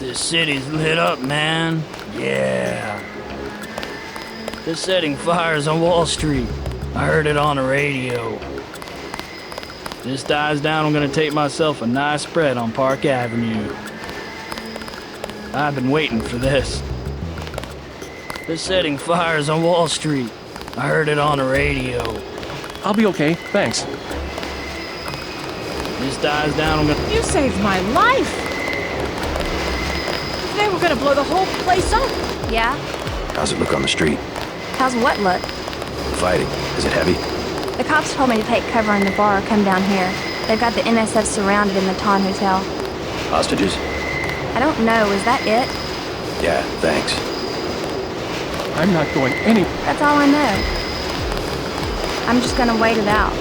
This city's lit up, man. Yeah. They're setting fires on Wall Street. I heard it on the radio. This dies down, I'm gonna take myself a nice spread on Park Avenue. I've been waiting for this. They're setting fires on Wall Street. I heard it on the radio. I'll be okay, thanks. This dies down, I'm gonna... You saved my life! They were gonna blow the whole place up! Yeah? How's it look on the street? How's what look? Fighting. Is it heavy? The cops told me to take cover in the bar or come down here. They've got the NSF surrounded in the Ton Hotel. Hostages? I don't know, is that it? Yeah, thanks. I'm not going any... That's all I know. I'm just gonna wait it out.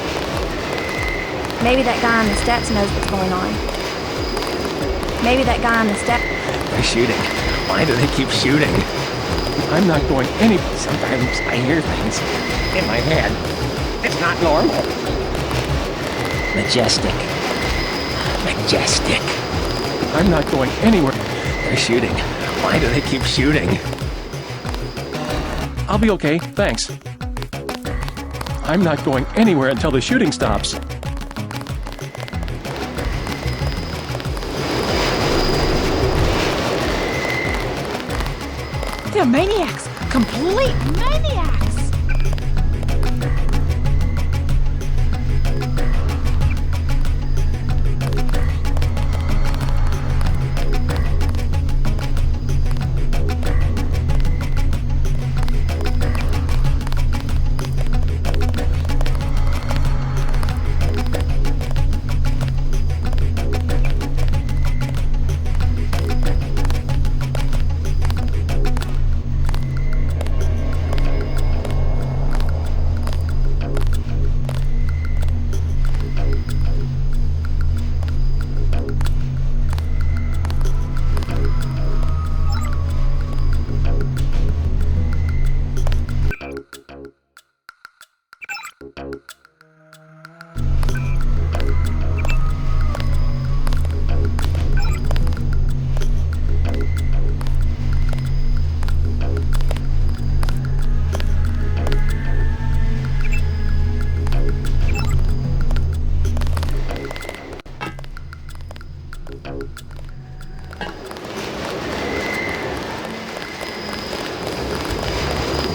Maybe that guy on the steps knows what's going on. Maybe that guy on the step... They're shooting. Why do they keep shooting? I'm not going any... Sometimes I hear things in my head. It's not normal. Majestic. Majestic. I'm not going anywhere. They're shooting. Why do they keep shooting? I'll be okay, thanks. I'm not going anywhere until the shooting stops. They're maniacs! Complete maniacs!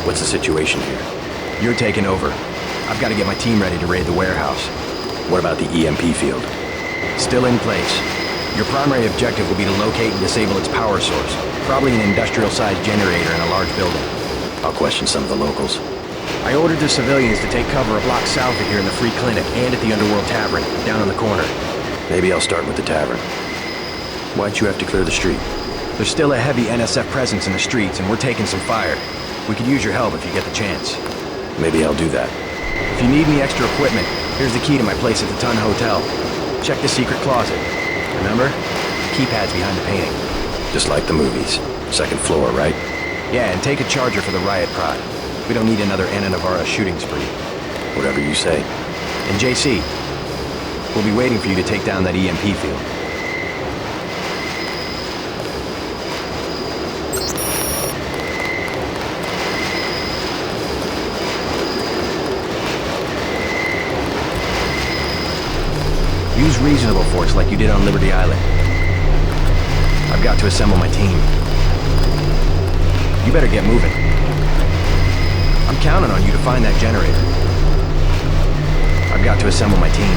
What's the situation here? You're taking over. I've got to get my team ready to raid the warehouse. What about the EMP field? Still in place. Your primary objective will be to locate and disable its power source. Probably an industrial-sized generator in a large building. I'll question some of the locals. I ordered the civilians to take cover a block south of here in the Free Clinic and at the Underworld Tavern, down on the corner. Maybe I'll start with the tavern. Why'd you have to clear the street? There's still a heavy NSF presence in the streets, and we're taking some fire. We could use your help if you get the chance. Maybe I'll do that. If you need any extra equipment, here's the key to my place at the Ton Hotel. Check the secret closet. Remember? Keypad's behind the painting. Just like the movies. Second floor, right? Yeah, and take a charger for the riot prod. We don't need another Anna Navarra shooting spree. Whatever you say. And JC, we'll be waiting for you to take down that EMP field. Use reasonable force like you did on Liberty Island. I've got to assemble my team. You better get moving. I'm counting on you to find that generator. I've got to assemble my team.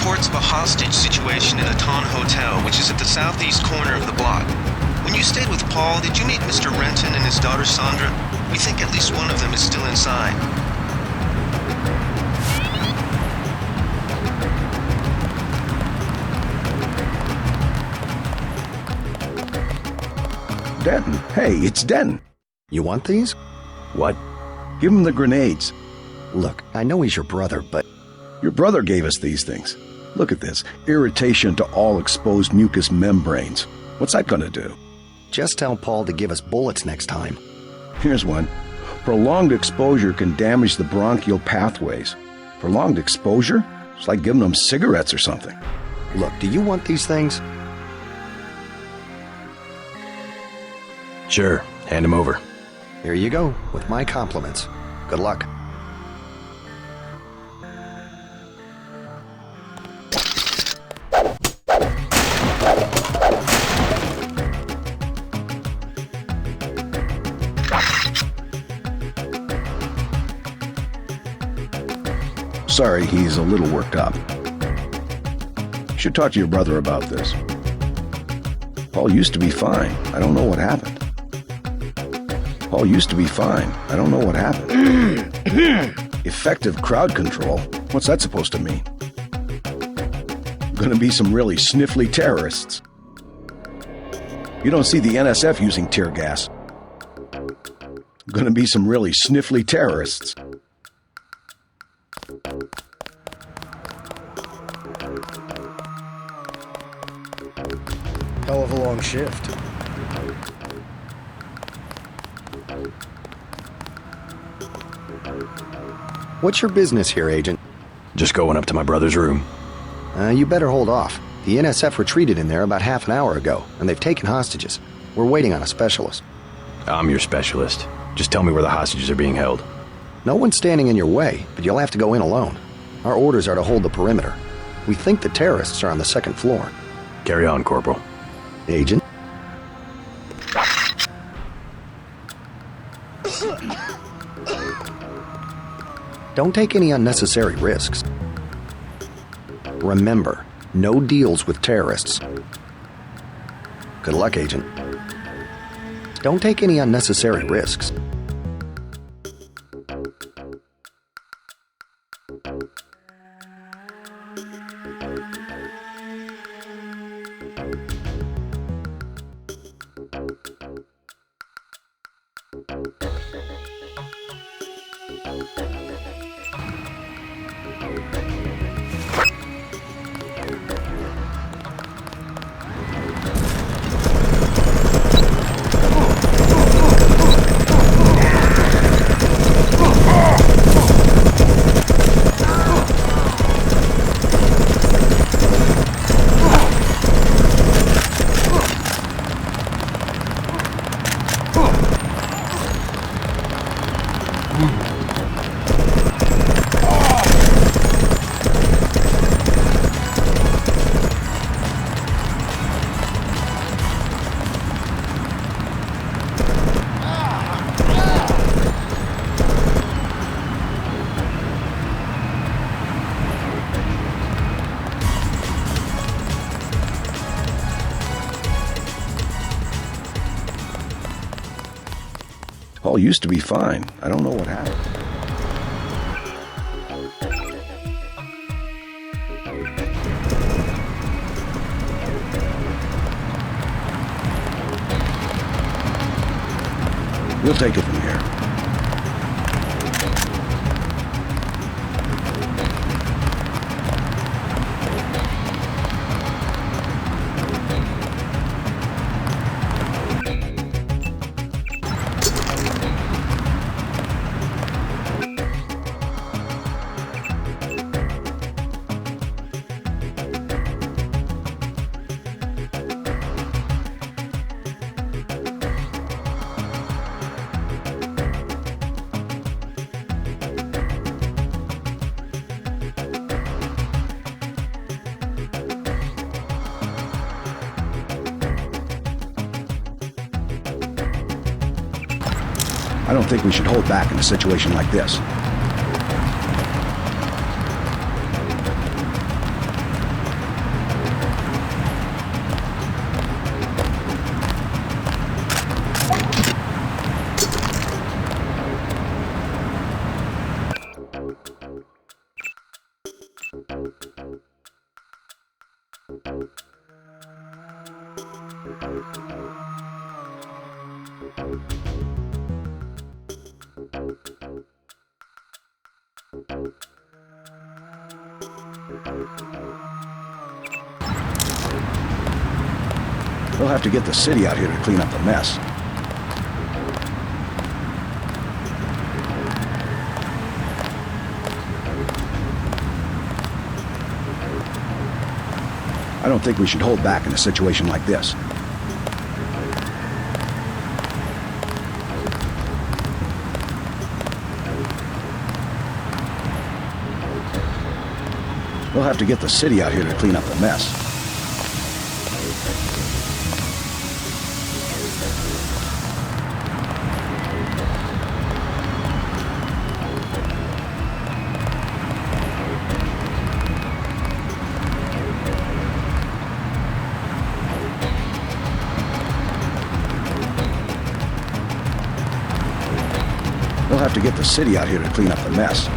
Reports of a hostage situation in the Ton Hotel, which is at the southeast corner of the block. When you stayed with Paul, did you meet Mr. Renton and his daughter Sandra? We think at least one of them is still inside. Denton. Hey, it's Denton. You want these? What? Give him the grenades. Look, I know he's your brother, but... Your brother gave us these things. Look at this. Irritation to all exposed mucous membranes. What's that gonna do? Just tell Paul to give us bullets next time. Here's one. Prolonged exposure can damage the bronchial pathways. Prolonged exposure? It's like giving them cigarettes or something. Look, do you want these things? Sure, hand him over. Here you go, with my compliments. Good luck. Sorry, he's a little worked up. You should talk to your brother about this. Paul used to be fine. I don't know what happened. Paul used to be fine. I don't know what happened. Effective crowd control? What's that supposed to mean? Gonna be some really sniffly terrorists. You don't see the NSF using tear gas. Gonna be some really sniffly terrorists. Hell of a long shift. What's your business here, Agent? Just going up to my brother's room. You better hold off. The NSF retreated in there about half an hour ago, and they've taken hostages. We're waiting on a specialist. I'm your specialist. Just tell me where the hostages are being held. No one's standing in your way, but you'll have to go in alone. Our orders are to hold the perimeter. We think the terrorists are on the second floor. Carry on, Corporal. Agent? Don't take any unnecessary risks. Remember, no deals with terrorists. Good luck, Agent. Don't take any unnecessary risks. Paul used to be fine. I don't know what happened. We'll take it from here. I don't think we should hold back in a situation like this. We'll have to get the city out here to clean up the mess. I don't think we should hold back in a situation like this. We'll have to get the city out here to clean up the mess. We'll have to get the city out here to clean up the mess.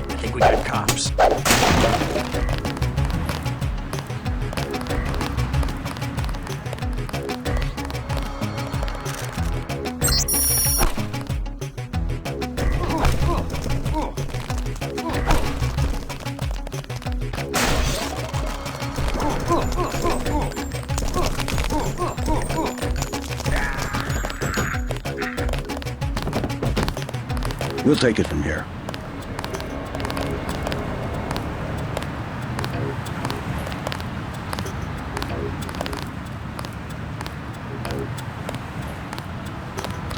I think we got cops. We'll take it from here.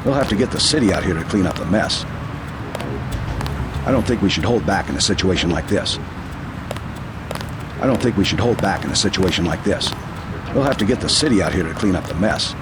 We'll have to get the city out here to clean up the mess. I don't think we should hold back in a situation like this. I don't think we should hold back in a situation like this. We'll have to get the city out here to clean up the mess.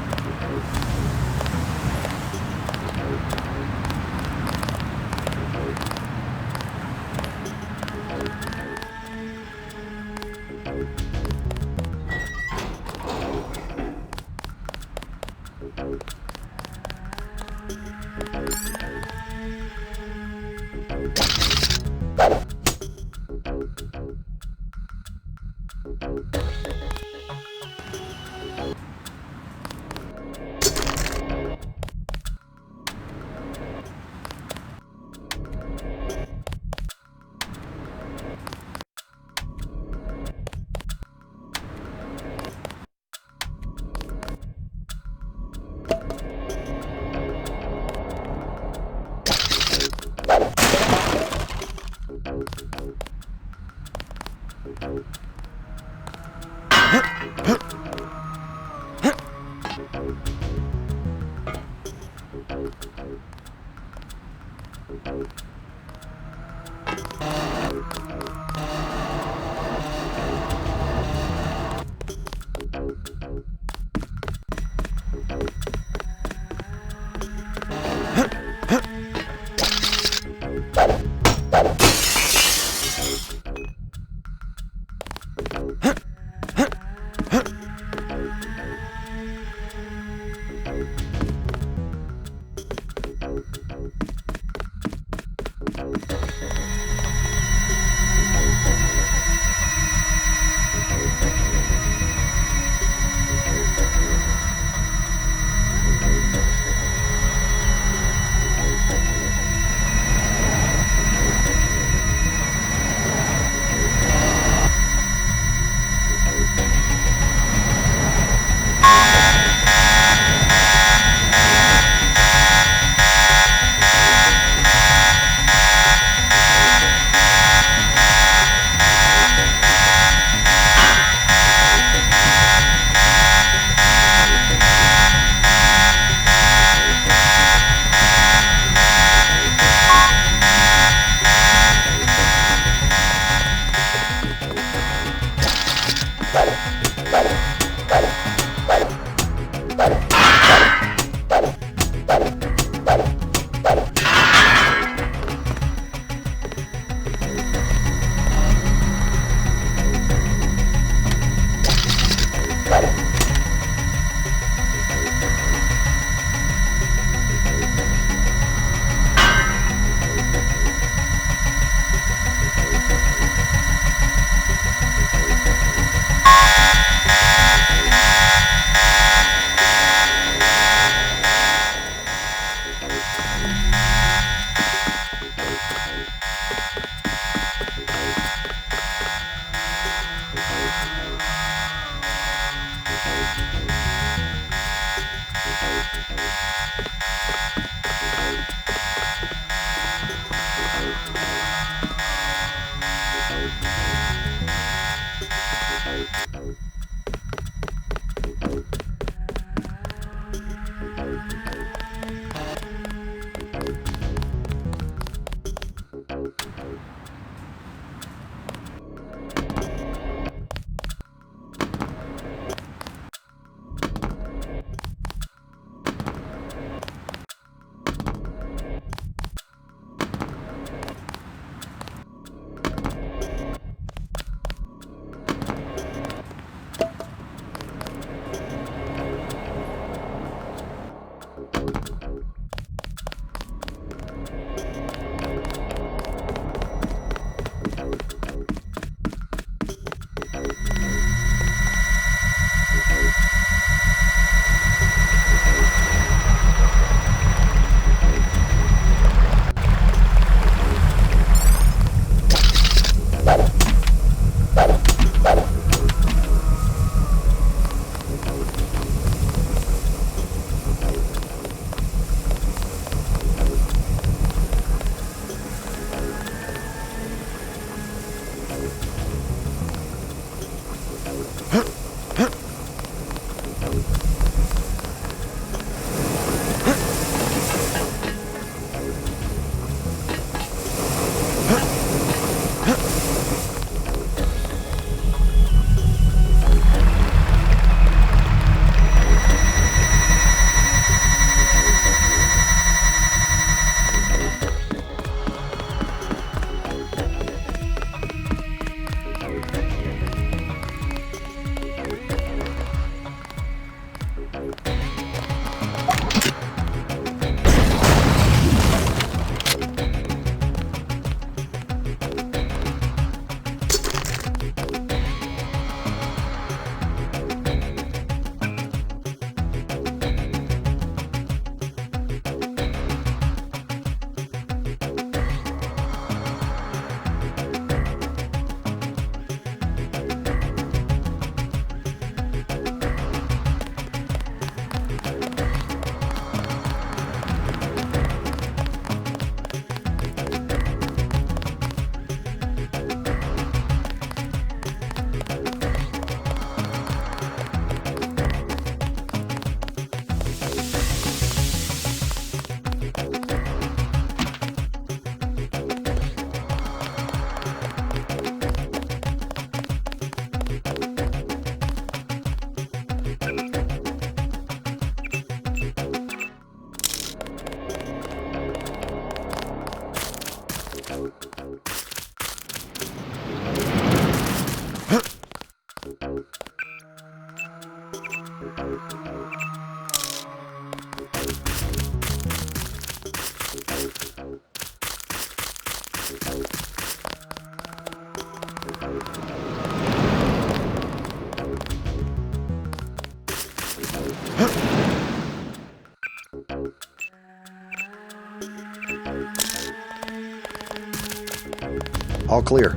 All clear.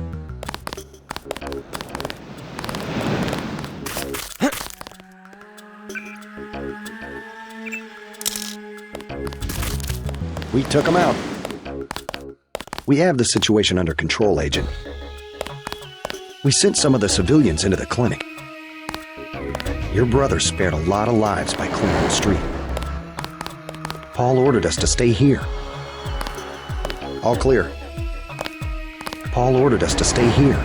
We took him out. We have the situation under control, Agent. We sent some of the civilians into the clinic. Your brother spared a lot of lives by clearing the street. Paul ordered us to stay here. All clear. Paul ordered us to stay here.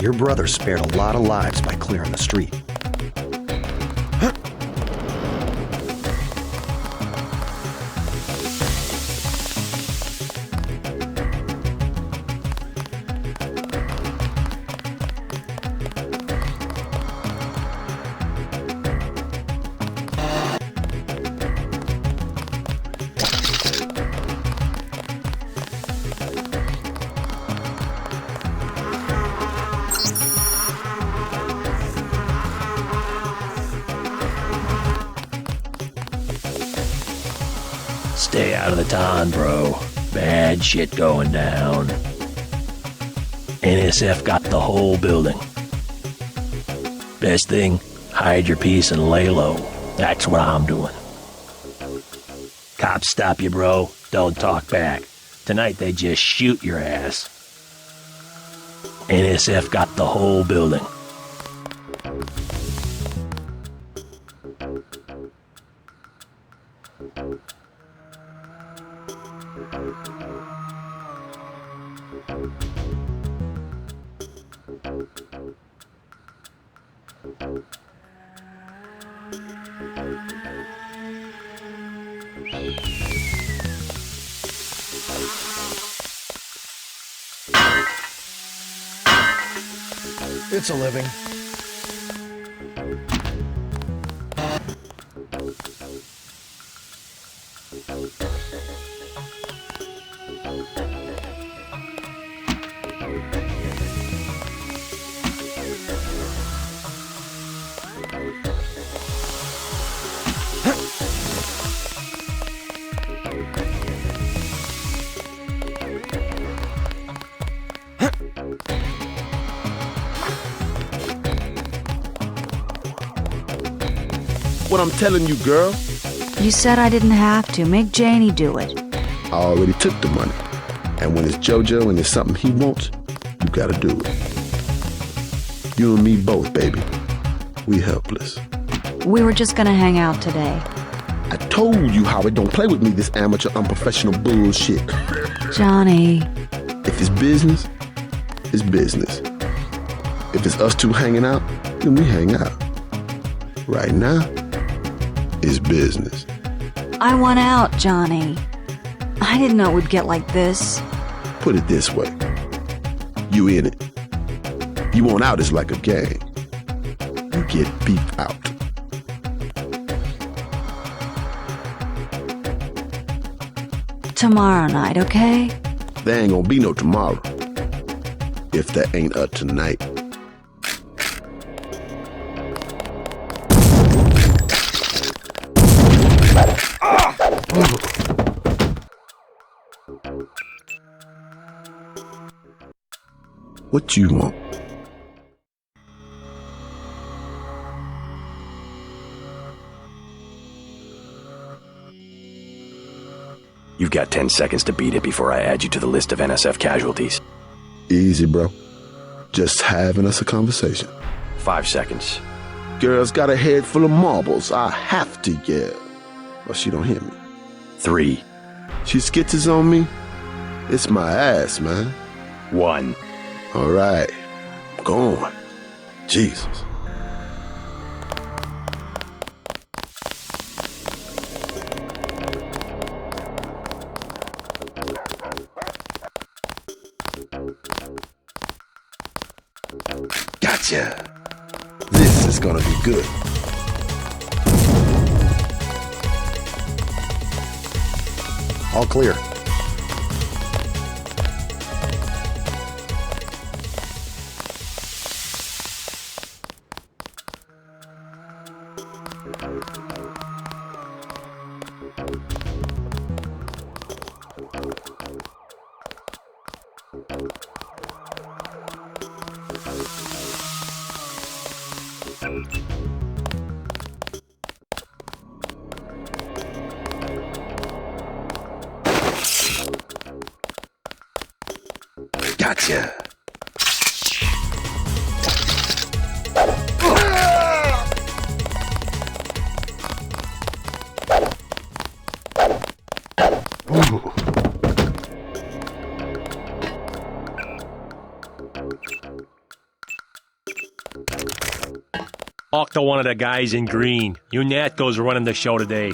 Your brother spared a lot of lives by clearing the street. Stay out of the town, bro. Bad shit going down. NSF got the whole building. Best thing, hide your piece and lay low. That's what I'm doing. Cops stop you, bro. Don't talk back. Tonight they just shoot your ass. NSF got the whole building. It's a living. What I'm telling you, girl. You said I didn't have to. Make Janie do it. I already took the money. And when it's JoJo and it's something he wants, you gotta do it. You and me both, baby. We helpless. We were just gonna hang out today. I told you, Howard, don't play with me, this amateur, unprofessional bullshit. Johnny. If it's business, it's business. If it's us two hanging out, then we hang out. Right now, it's business. I want out, Johnny. I didn't know it would get like this. Put it this way. You in it. You want out is like a game. You get beat out. Tomorrow night, okay? There ain't gonna be no tomorrow. If there ain't a tonight. What you want? You've got 10 seconds to beat it before I add you to the list of NSF casualties. Easy, bro. Just having us a conversation. 5 seconds. Girl's got a head full of marbles. I have to yell, or she don't hear me. 3. She skitzes on me. It's my ass, man. 1. All right. Go on. Jesus. Gotcha. This is gonna be good. All clear. Gotcha. Talk to one of the guys in green. Unatko's running the show today.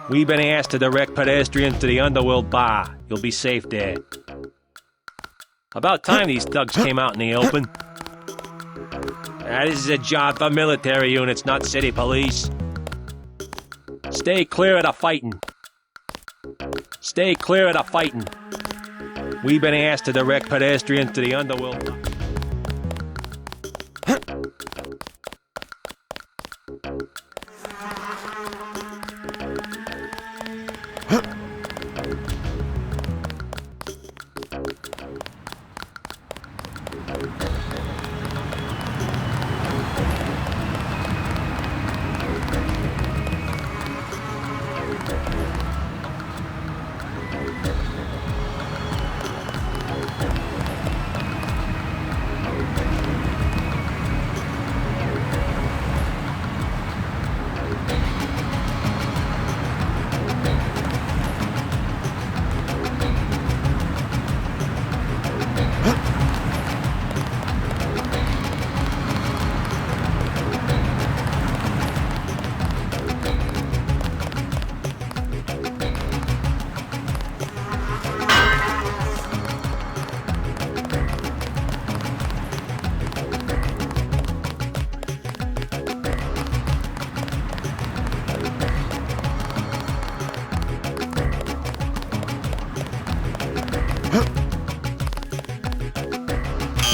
We've been asked to direct pedestrians to the Underworld Bar. You'll be safe there. About time these thugs came out in the open. This is a job for military units, not city police. Stay clear of the fighting. Stay clear of the fighting. We've been asked to direct pedestrians to the Underworld Bar.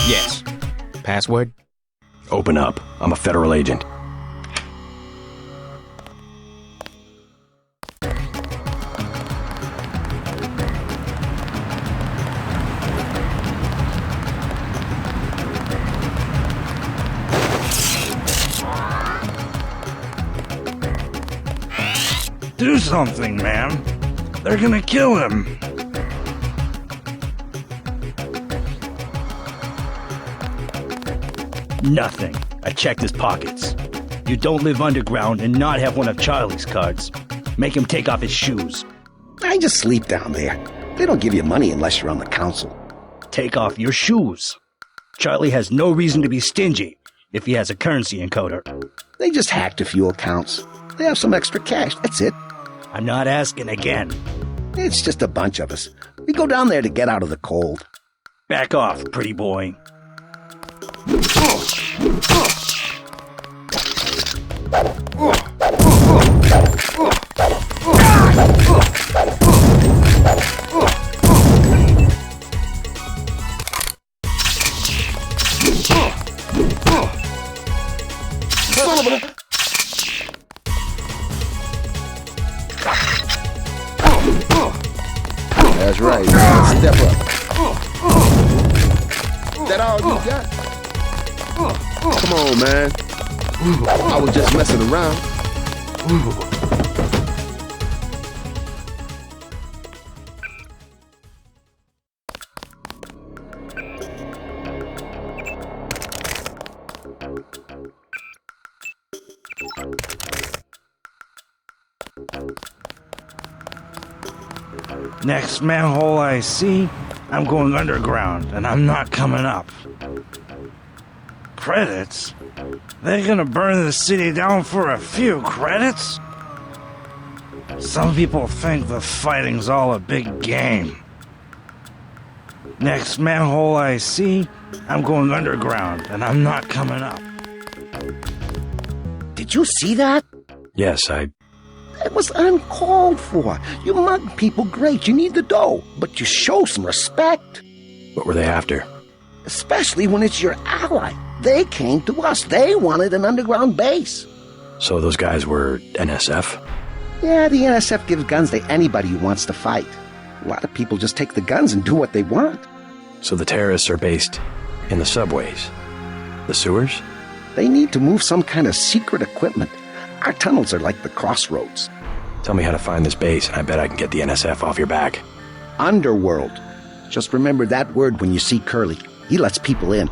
Yes. Password? Open up. I'm a federal agent. Do something, man. They're gonna kill him. Nothing. I checked his pockets. You don't live underground and not have one of Charlie's cards. Make him take off his shoes. I just sleep down there. They don't give you money unless you're on the council. Take off your shoes. Charlie has no reason to be stingy if he has a currency encoder. They just hacked a few accounts. They have some extra cash, that's it. I'm not asking again. It's just a bunch of us. We go down there to get out of the cold. Back off, pretty boy. That's right, man. Step up. Is that all you got? Come on, man. I was just messing around. Next manhole I see, I'm going underground, and I'm not coming up. Credits? They're gonna burn the city down for a few credits? Some people think the fighting's all a big game. Next manhole I see, I'm going underground, and I'm not coming up. Did you see that? Yes, It was uncalled for. You mug people, great, you need the dough, but you show some respect. What were they after? Especially when it's your ally. They came to us. They wanted an underground base. So those guys were NSF? Yeah, the NSF gives guns to anybody who wants to fight. A lot of people just take the guns and do what they want. So the terrorists are based in the subways? The sewers? They need to move some kind of secret equipment. Our tunnels are like the crossroads. Tell me how to find this base, and I bet I can get the NSF off your back. Underworld. Just remember that word when you see Curly. He lets people in.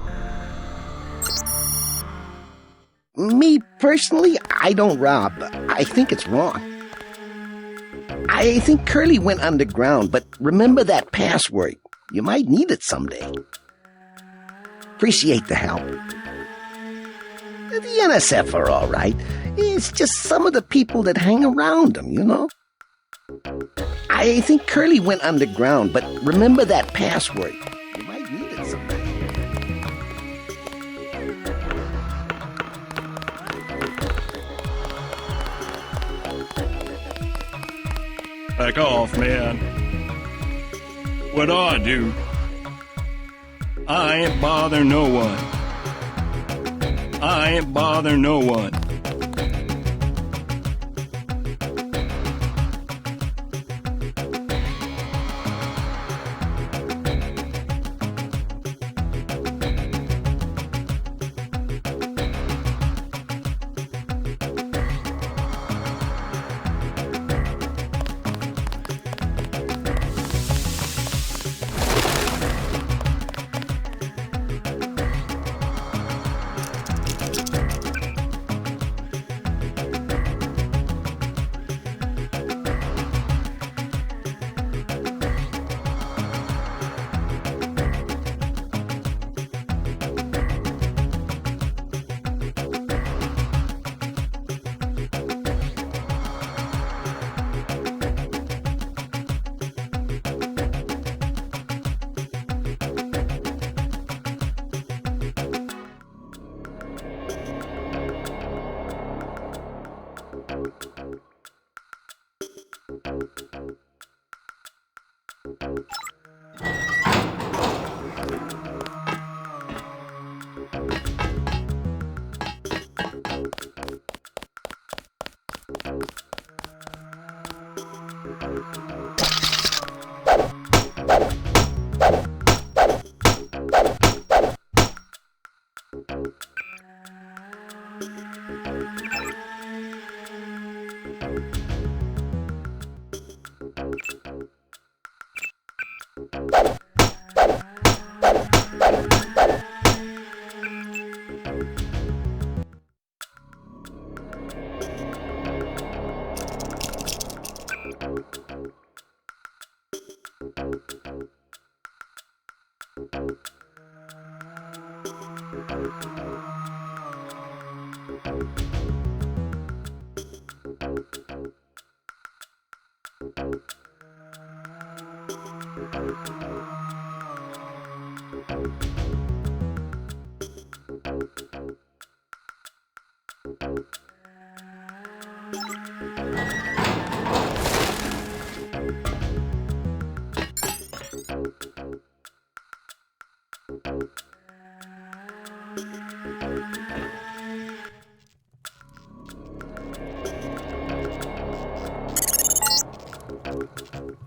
Me, personally, I don't rob. I think it's wrong. I think Curly went underground, but remember that password. You might need it someday. Appreciate the help. The NSF are all right. It's just some of the people that hang around them, you know? I think Curly went underground, but remember that password. You might need it someday. Back off, man. What do? I ain't bother no one. I ain't bother no one.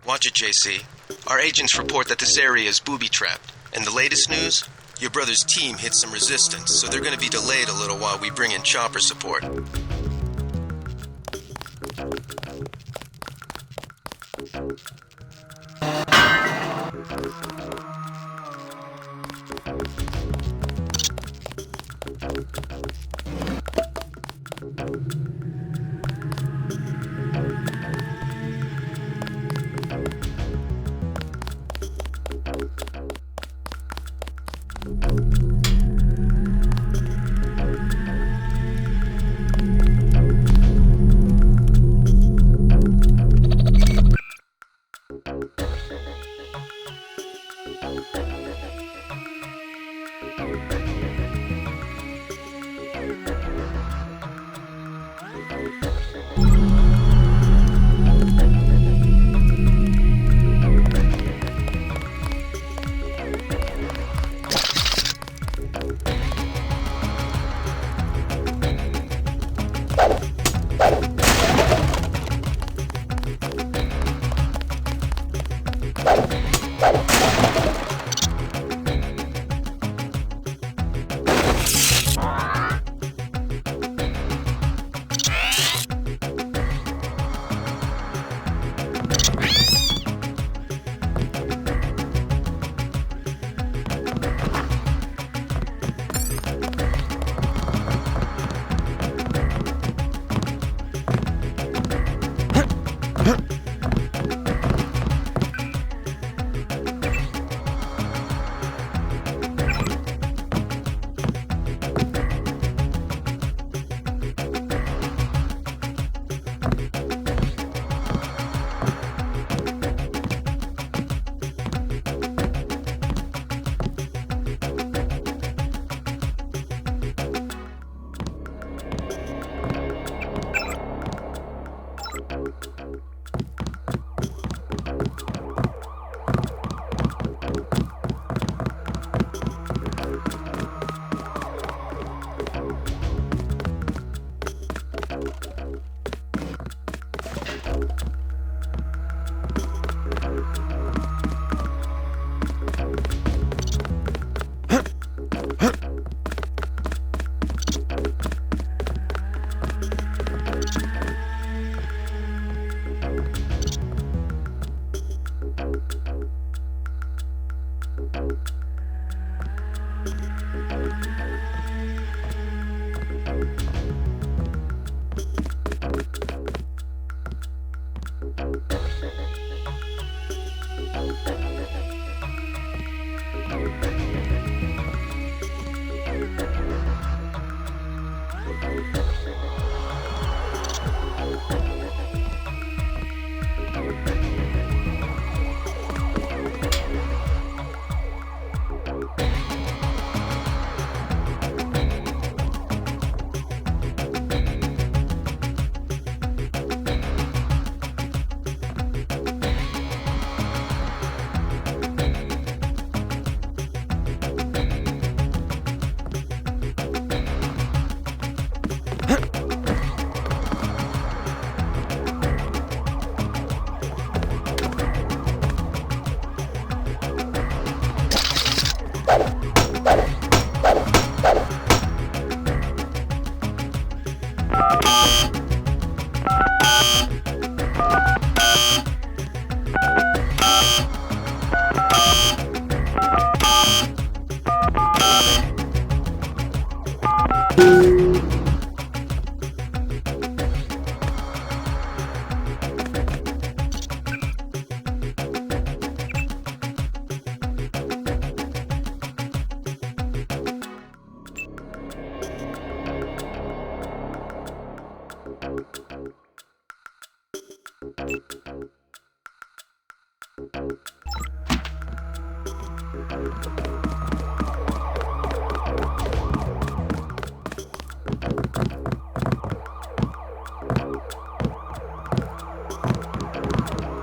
Watch it, JC. Our agents report that this area is booby-trapped. And the latest news? Your brother's team hit some resistance, so they're going to be delayed a little while we bring in chopper support.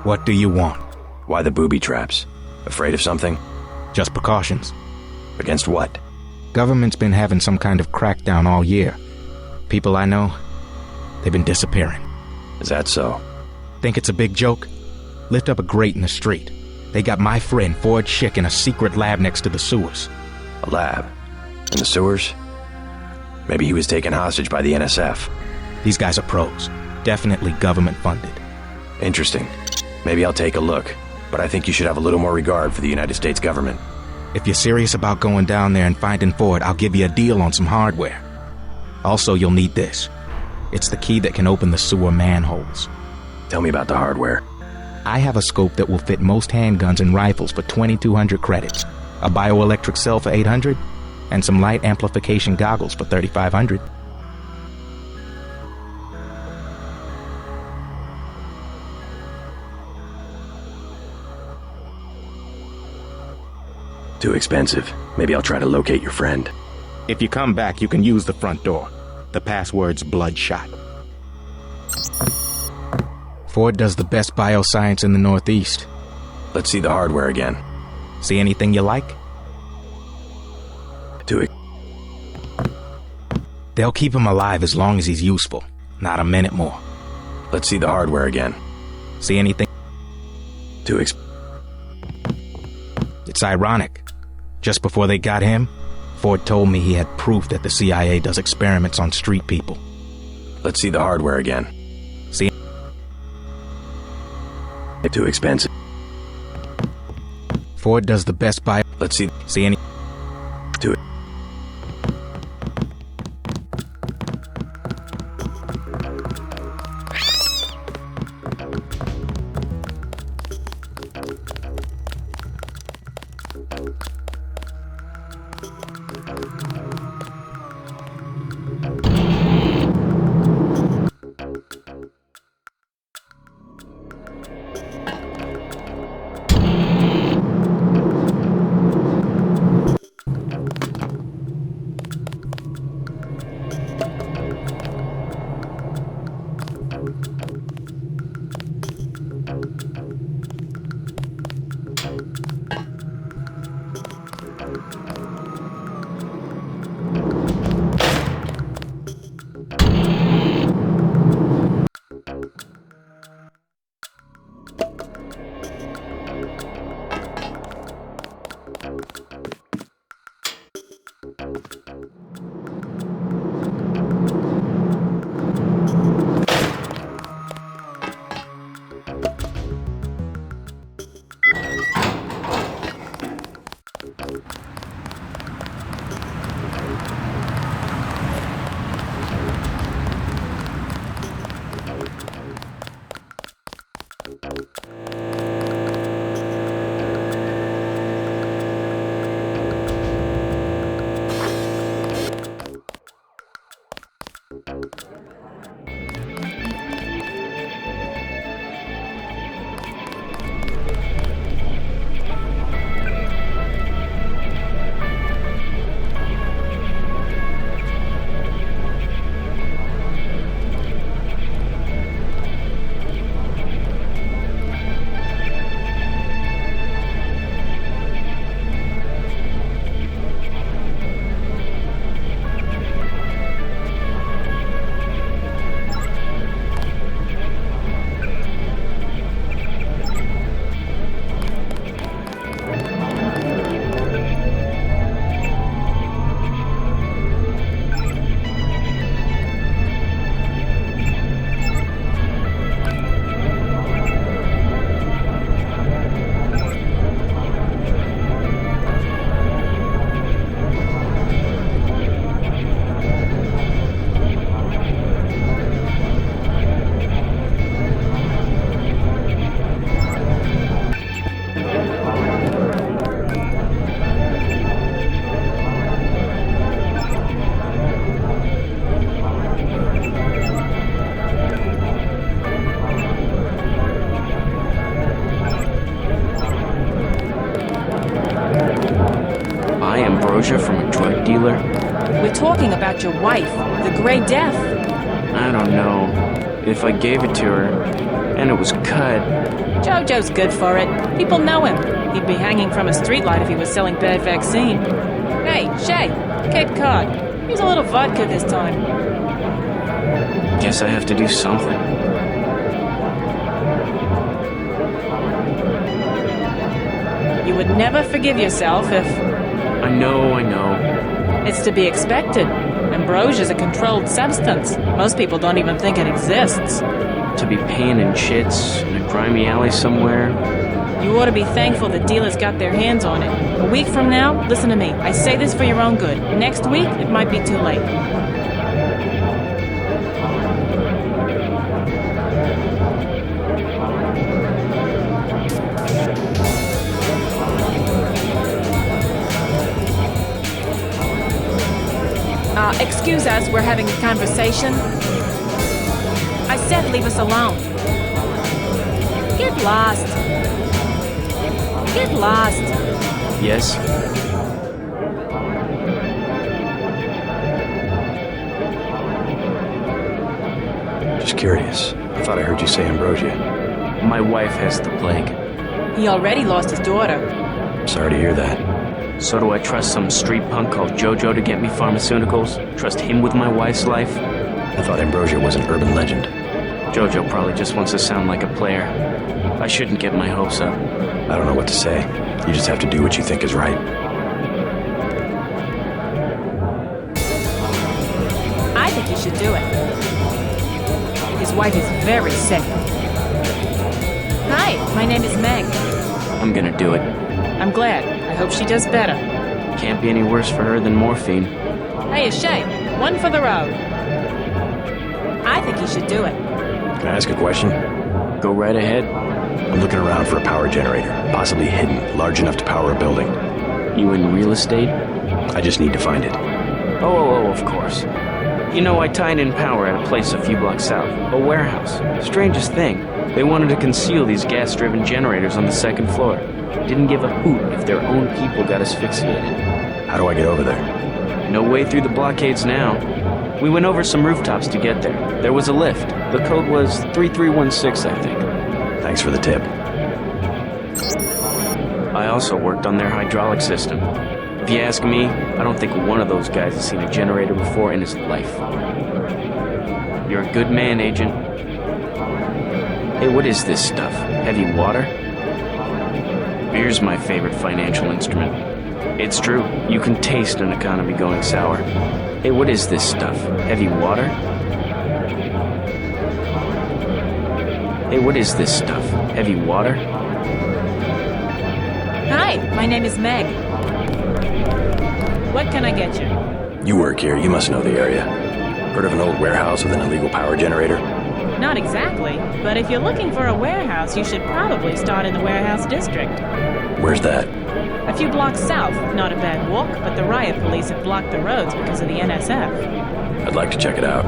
What do you want? Why the booby traps? Afraid of something? Just precautions. Against what? Government's been having some kind of crackdown all year. People I know, they've been disappearing. Is that so? Think it's a big joke? Lift up a grate in the street. They got my friend Ford Schick in a secret lab next to the sewers. A lab? In the sewers? Maybe he was taken hostage by the NSF. These guys are pros. Definitely government funded. Interesting. Maybe I'll take a look, but I think you should have a little more regard for the United States government. If you're serious about going down there and finding Ford, I'll give you a deal on some hardware. Also, you'll need this. It's the key that can open the sewer manholes. Tell me about the hardware. I have a scope that will fit most handguns and rifles for 2,200 credits, a bioelectric cell for 800, and some light amplification goggles for 3,500. Too expensive. Maybe I'll try to locate your friend. If you come back, you can use the front door. The password's Bloodshot. Ford does the best bioscience in the Northeast. Let's see the hardware again. See anything you like? They'll keep him alive as long as he's useful. Not a minute more. Let's see the hardware again. See anything? It's ironic. Just before they got him, Ford told me he had proof that the CIA does experiments on street people. Let's see the hardware again. See? Too expensive. Ford does the best bio. Let's see. See any? Do it. talking about your wife, the Grey Death. I don't know. If I gave it to her, and it was cut... Jojo's good for it. People know him. He'd be hanging from a streetlight if he was selling bad vaccine. Hey, Shay, Cape Cod. Here's a little vodka this time. Guess I have to do something. You would never forgive yourself if... I know. It's to be expected. Ambrosia's a controlled substance. Most people don't even think it exists. To be paying in chits in a grimy alley somewhere. You ought to be thankful the dealers got their hands on it. A week from now, listen to me. I say this for your own good. Next week, it might be too late. Excuse us, we're having a conversation. I said leave us alone. Get lost. Get lost. Yes? Just curious. I thought I heard you say Ambrosia. My wife has the plague. He already lost his daughter. Sorry to hear that. So do I trust some street punk called Jojo to get me pharmaceuticals? Trust him with my wife's life? I thought Ambrosia was an urban legend. Jojo probably just wants to sound like a player. I shouldn't get my hopes up. I don't know what to say. You just have to do what you think is right. I think you should do it. His wife is very sick. Hi, my name is Meg. I'm gonna do it. I'm glad. I hope she does better. Can't be any worse for her than morphine. Hey, Shay, one for the road. I think you should do it. Can I ask a question? Go right ahead. I'm looking around for a power generator, possibly hidden, large enough to power a building. You in real estate? I just need to find it. Oh, of course. You know, I tied in power at a place a few blocks south. A warehouse. Strangest thing. They wanted to conceal these gas-driven generators on the second floor. Didn't give a hoot if their own people got asphyxiated. How do I get over there? No way through the blockades now. We went over some rooftops to get there. There was a lift. The code was 3316, I think. Thanks for the tip. I also worked on their hydraulic system. If you ask me, I don't think one of those guys has seen a generator before in his life. You're a good man, Agent. Hey, what is this stuff? Heavy water? Beer's my favorite financial instrument. It's true, you can taste an economy going sour. Hey, what is this stuff? Heavy water? Hey, what is this stuff? Heavy water? Hi, my name is Meg. What can I get you? You work here, you must know the area. Heard of an old warehouse with an illegal power generator? Not exactly, but if you're looking for a warehouse, you should probably start in the warehouse district. Where's that? A few blocks south. Not a bad walk, but the riot police have blocked the roads because of the NSF. I'd like to check it out.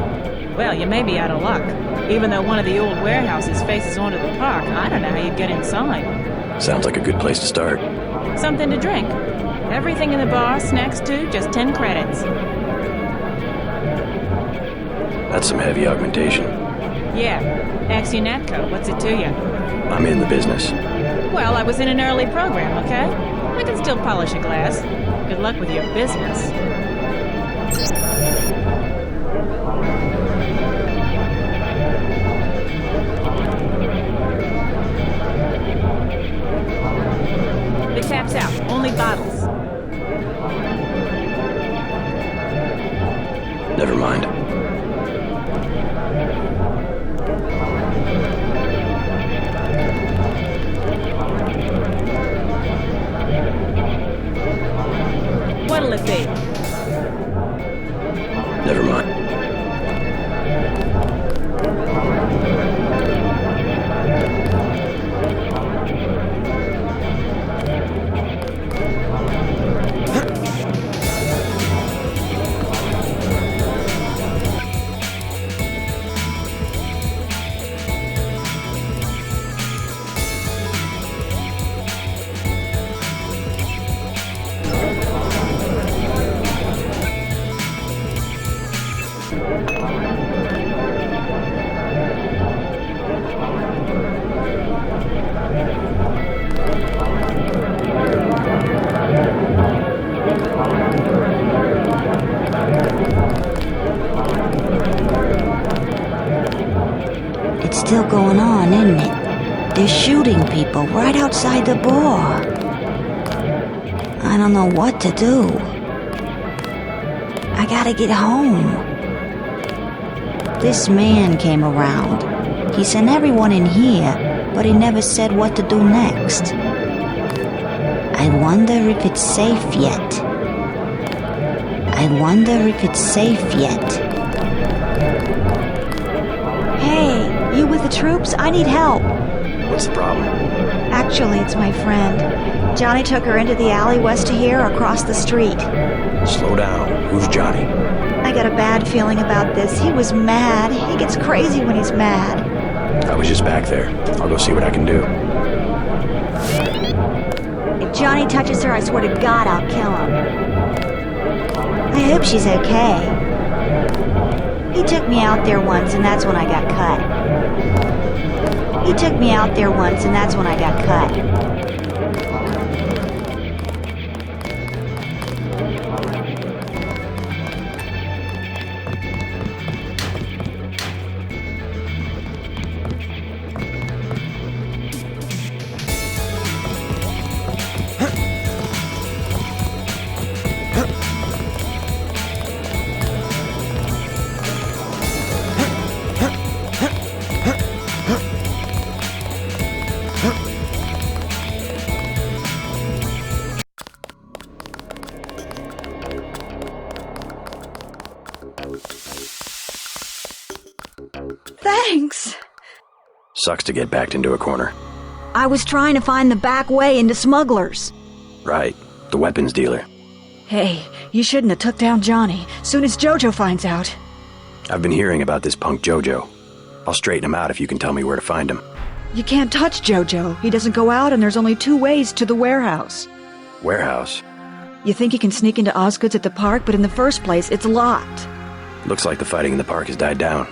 Well, you may be out of luck. Even though one of the old warehouses faces onto the park, I don't know how you'd get inside. Sounds like a good place to start. Something to drink. Everything in the bar, snacks too, just 10 credits. That's some heavy augmentation. Yeah. Ask your Natco. What's it to you? I'm in the business. Well, I was in an early program, okay? I can still polish a glass. Good luck with your business. The tap's out. Only bottles. Never mind. What'll it be? Never mind. It's still going on, isn't it? They're shooting people right outside the bar. I don't know what to do. I gotta get home. This man came around. He sent everyone in here, but he never said what to do next. I wonder if it's safe yet. I wonder if it's safe yet. Hey, you with the troops? I need help. What's the problem? Actually, it's my friend. Johnny took her into the alley west of here across the street. Slow down. Who's Johnny? I got a bad feeling about this. He was mad. He gets crazy when he's mad. I was just back there. I'll go see what I can do. If Johnny touches her, I swear to God I'll kill him. I hope she's okay. He took me out there once and that's when I got cut. He took me out there once and that's when I got cut. Thanks. Sucks to get backed into a corner. I was trying to find the back way into smugglers. Right. The weapons dealer. Hey, you shouldn't have took down Johnny. Soon as Jojo finds out. I've been hearing about this punk Jojo. I'll straighten him out if you can tell me where to find him. You can't touch Jojo. He doesn't go out and there's only 2 ways to the warehouse. Warehouse? You think you can sneak into Osgood's at the park, but in the first place, it's locked. Looks like the fighting in the park has died down.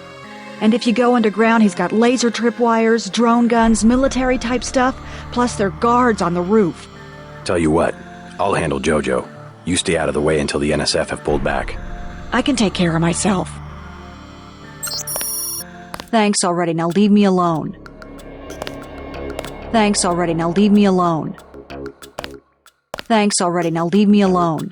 And if you go underground, he's got laser tripwires, drone guns, military-type stuff, plus there are guards on the roof. Tell you what, I'll handle Jojo. You stay out of the way until the NSF have pulled back. I can take care of myself. Thanks already, now leave me alone. Thanks already, now leave me alone. Thanks already, now leave me alone.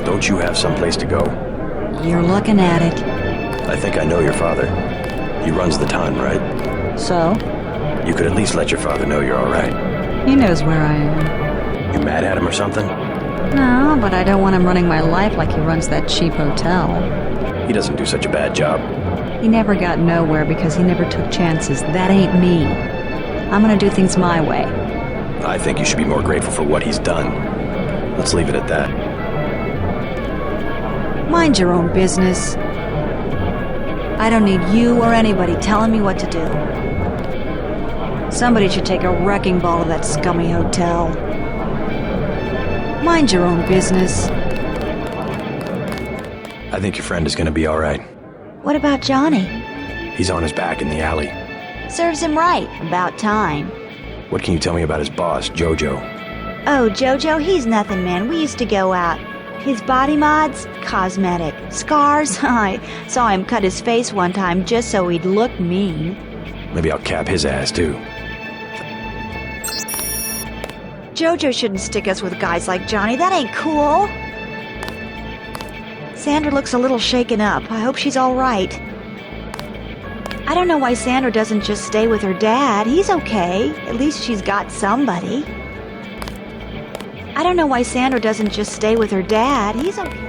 Don't you have someplace to go? You're looking at it. I think I know your father. He runs the town, right? So? You could at least let your father know you're alright. He knows where I am. You mad at him or something? No, but I don't want him running my life like he runs that cheap hotel. He doesn't do such a bad job. He never got nowhere because he never took chances. That ain't me. I'm gonna do things my way. I think you should be more grateful for what he's done. Let's leave it at that. Mind your own business. I don't need you or anybody telling me what to do. Somebody should take a wrecking ball to that scummy hotel. Mind your own business. I think your friend is gonna be alright. What about Johnny? He's on his back in the alley. Serves him right. About time. What can you tell me about his boss, Jojo? Oh, Jojo, he's nothing, man. We used to go out. His body mods? Cosmetic. Scars? I saw him cut his face one time just so he'd look mean. Maybe I'll cap his ass, too. Jojo shouldn't stick us with guys like Johnny. That ain't cool. Sandra looks a little shaken up. I hope she's all right. I don't know why Sandra doesn't just stay with her dad. He's okay. At least she's got somebody. I don't know why Sandra doesn't just stay with her dad. He's okay.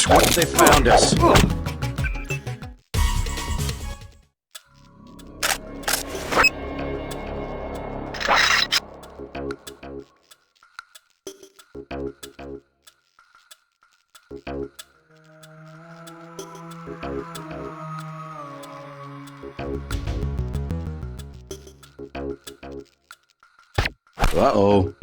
Once they found us. Uh-oh.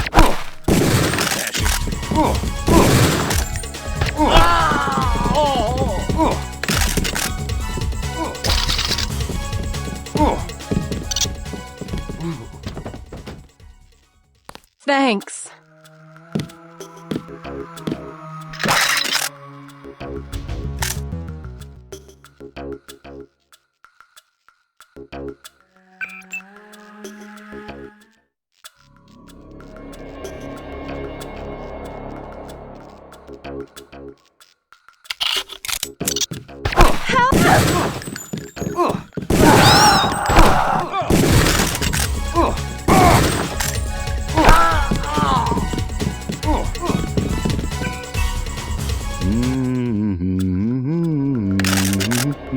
Thanks.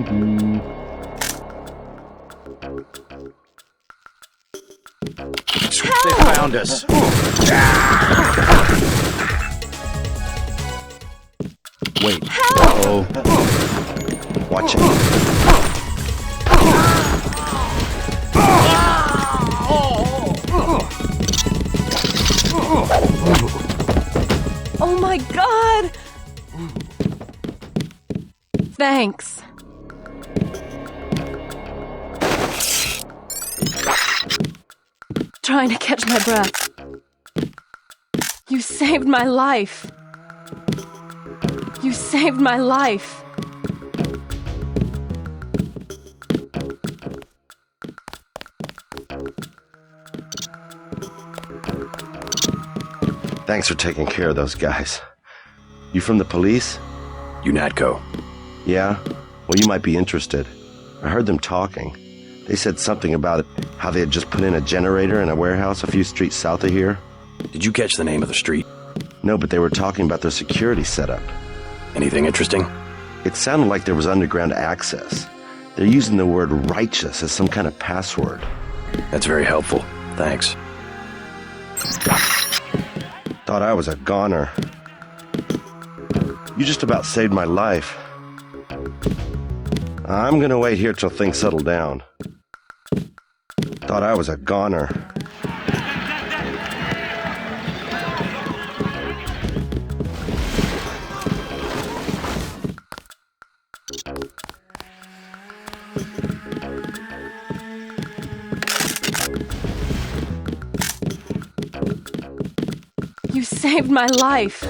They found us. Wait. Uh-oh. Watch it. Oh my god! Thanks. Trying to catch my breath. You saved my life. You saved my life. Thanks for taking care of those guys. You from the police? UNATCO. Yeah? Well, you might be interested. I heard them talking. They said something about how they had just put in a generator in a warehouse a few streets south of here. Did you catch the name of the street? No, but they were talking about their security setup. Anything interesting? It sounded like there was underground access. They're using the word righteous as some kind of password. That's very helpful. Thanks. Thought I was a goner. You just about saved my life. I'm gonna wait here till things settle down. Thought I was a goner. You saved my life.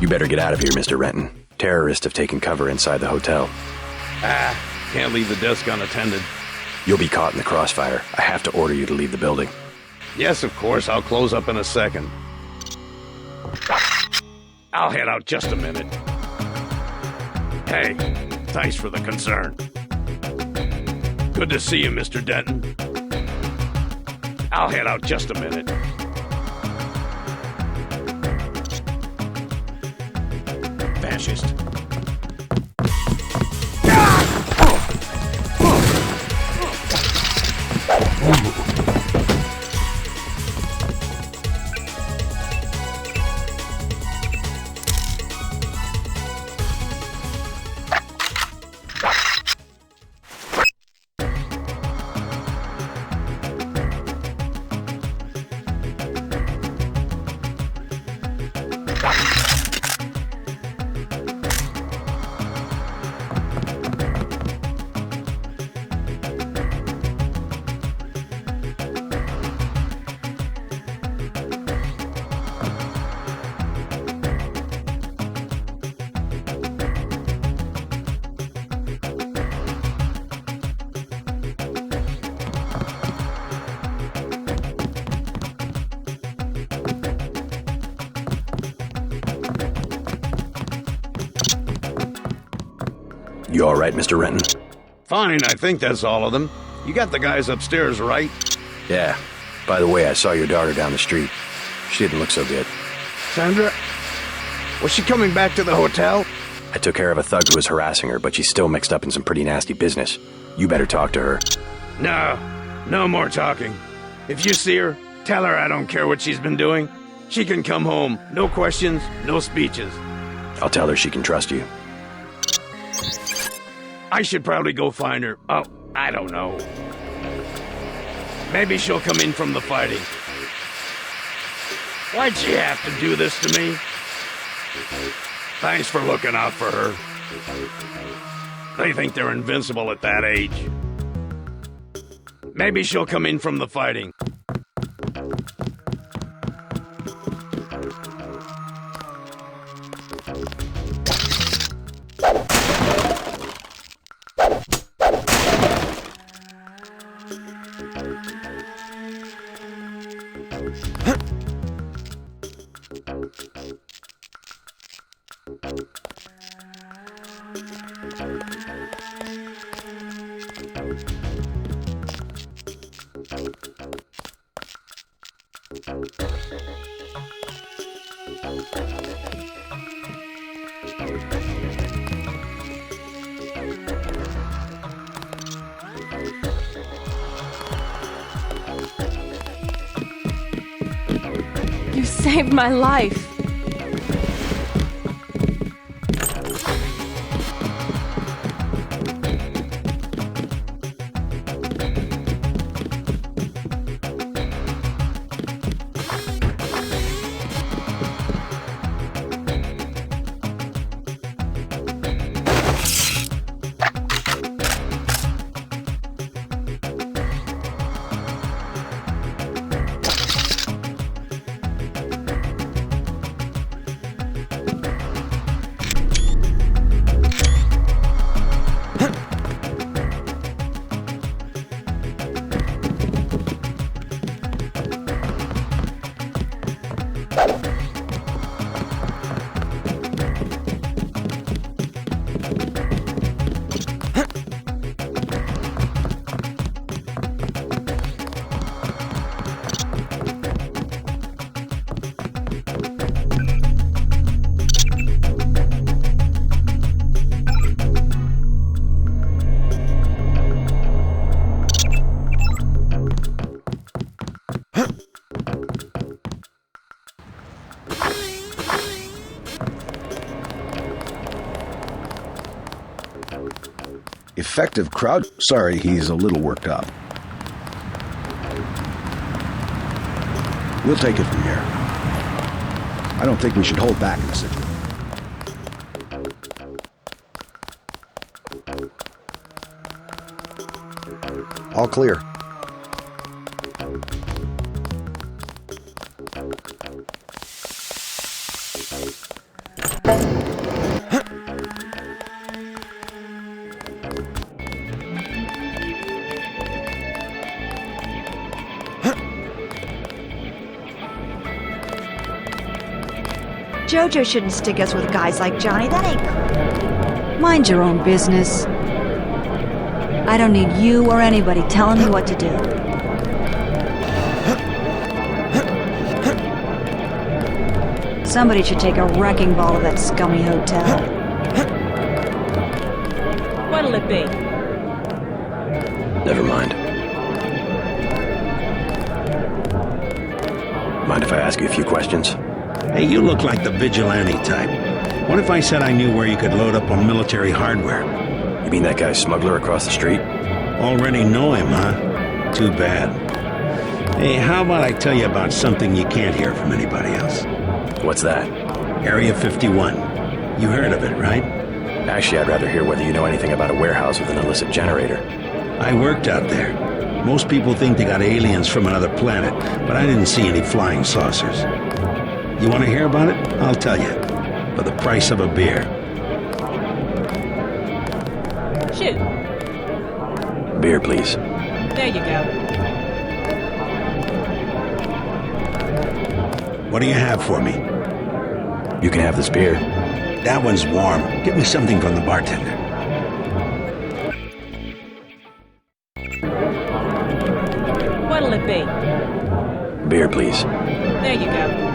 You better get out of here, Mr. Renton. Terrorists have taken cover inside the hotel. Can't leave the desk unattended. You'll be caught in the crossfire. I have to order you to leave the building. Yes, of course, I'll close up in a second. I'll head out just a minute. Hey, thanks for the concern. Good to see you, Mr. Denton. I'll head out just a minute. Fascist. You all right, Mr. Renton? Fine, I think that's all of them. You got the guys upstairs, right? Yeah. By the way, I saw your daughter down the street. She didn't look so good. Sandra? Was she coming back to the hotel? I took care of a thug who was harassing her, but she's still mixed up in some pretty nasty business. You better talk to her. No more talking. If you see her, tell her I don't care what she's been doing. She can come home. No questions, no speeches. I'll tell her she can trust you. I should probably go find her. Oh, I don't know. Maybe she'll come in from the fighting. Why'd she have to do this to me? Thanks for looking out for her. They think they're invincible at that age. Maybe she'll come in from the fighting. You saved my life. Effective crowd. Sorry, he's a little worked up. We'll take it from here. I don't think we should hold back in the city. All clear. Jojo shouldn't stick us with guys like Johnny. That ain't cool. Mind your own business. I don't need you or anybody telling me what to do. Somebody should take a wrecking ball to that scummy hotel. What'll it be? Never mind. Mind if I ask you a few questions? Hey, you look like the vigilante type. What if I said I knew where you could load up on military hardware? You mean that guy smuggler across the street? Already know him, huh? Too bad. Hey, how about I tell you about something you can't hear from anybody else? What's that? Area 51. You heard of it, right? Actually, I'd rather hear whether you know anything about a warehouse with an illicit generator. I worked out there. Most people think they got aliens from another planet, but I didn't see any flying saucers. You want to hear about it? I'll tell you. For the price of a beer. Shoot. Beer, please. There you go. What do you have for me? You can have this beer. That one's warm. Get me something from the bartender. What'll it be? Beer, please. There you go.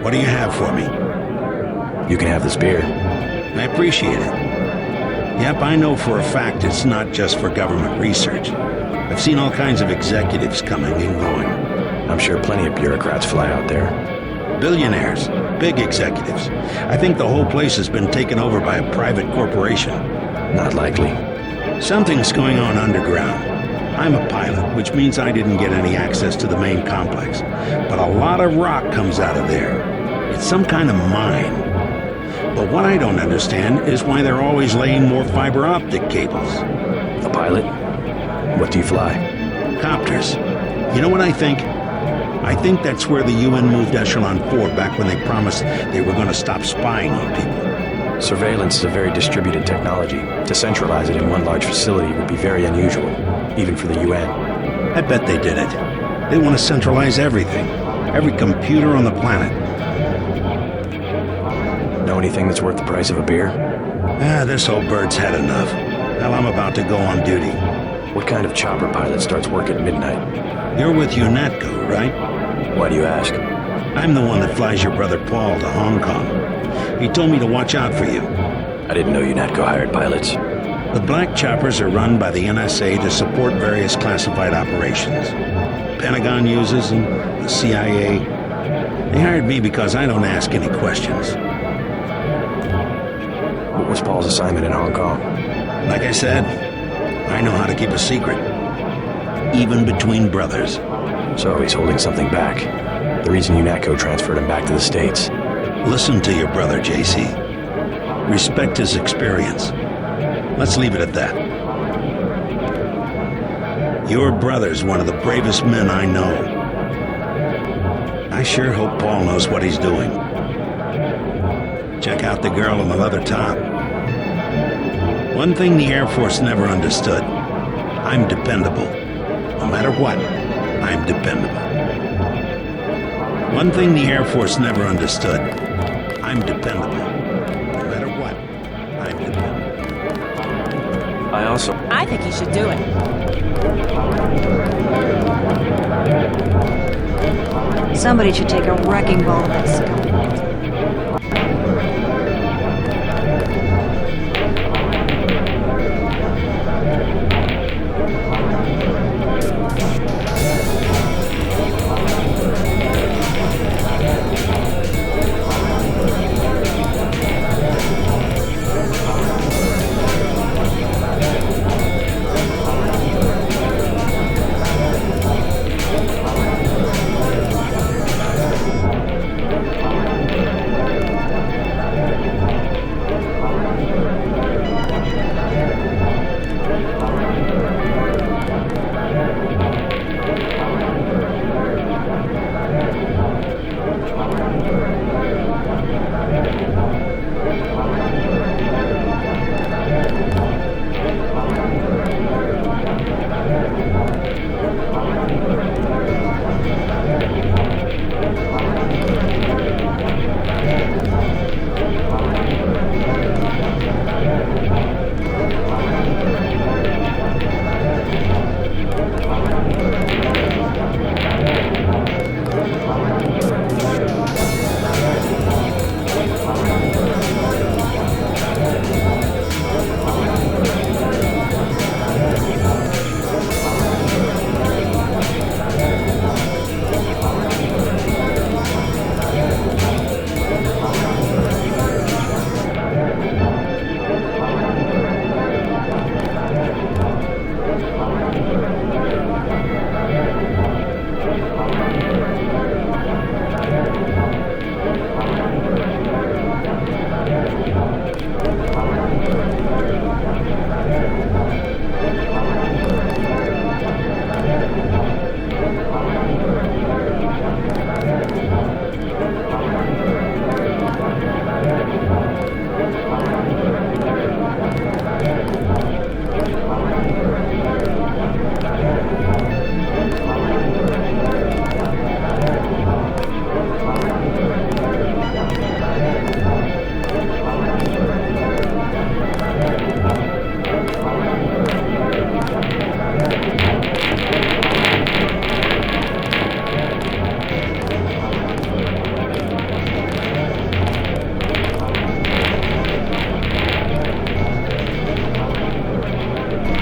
What do you have for me? You can have this beer. I appreciate it. Yep, I know for a fact it's not just for government research. I've seen all kinds of executives coming and going. I'm sure plenty of bureaucrats fly out there. Billionaires, big executives. I think the whole place has been taken over by a private corporation. Not likely. Something's going on underground. I'm a pilot, which means I didn't get any access to the main complex. But a lot of rock comes out of there. It's some kind of mine. But what I don't understand is why they're always laying more fiber optic cables. A pilot? What do you fly? Copters. You know what I think? I think that's where the UN moved Echelon 4 back when they promised they were going to stop spying on people. Surveillance is a very distributed technology. To centralize it in one large facility would be very unusual, even for the UN. I bet they did it. They want to centralize everything. Every computer on the planet. Know anything that's worth the price of a beer? This old bird's had enough. Hell, I'm about to go on duty. What kind of chopper pilot starts work at midnight? You're with UNATCO, right? Why do you ask? I'm the one that flies your brother Paul to Hong Kong. He told me to watch out for you. I didn't know UNATCO hired pilots. The black choppers are run by the NSA to support various classified operations. Pentagon uses them, the CIA. They hired me because I don't ask any questions. What was Paul's assignment in Hong Kong? Like I said, I know how to keep a secret. Even between brothers. So he's holding something back. The reason UNATCO transferred him back to the States. Listen to your brother, JC. Respect his experience. Let's leave it at that. Your brother's one of the bravest men I know. I sure hope Paul knows what he's doing. Check out the girl in the leather top. One thing the Air Force never understood. I'm dependable. No matter what, I'm dependable. One thing the Air Force never understood. I'm dependable. No matter what, I'm dependable. I think he should do it. Somebody should take a wrecking ball to that scum.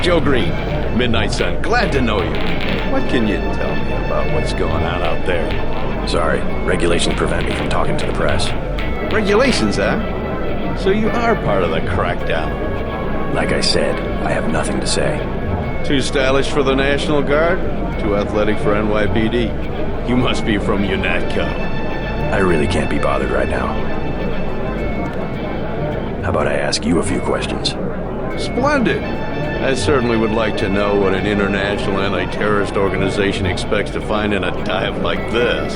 Joe Green, Midnight Sun. Glad to know you. What can you tell me about what's going on out there? Sorry, regulations prevent me from talking to the press. Regulations, huh? So you are part of the crackdown. Like I said, I have nothing to say. Too stylish for the National Guard? Too athletic for NYPD? You must be from UNATCO. I really can't be bothered right now. How about I ask you a few questions? Splendid. I certainly would like to know what an international anti-terrorist organization expects to find in a dive like this.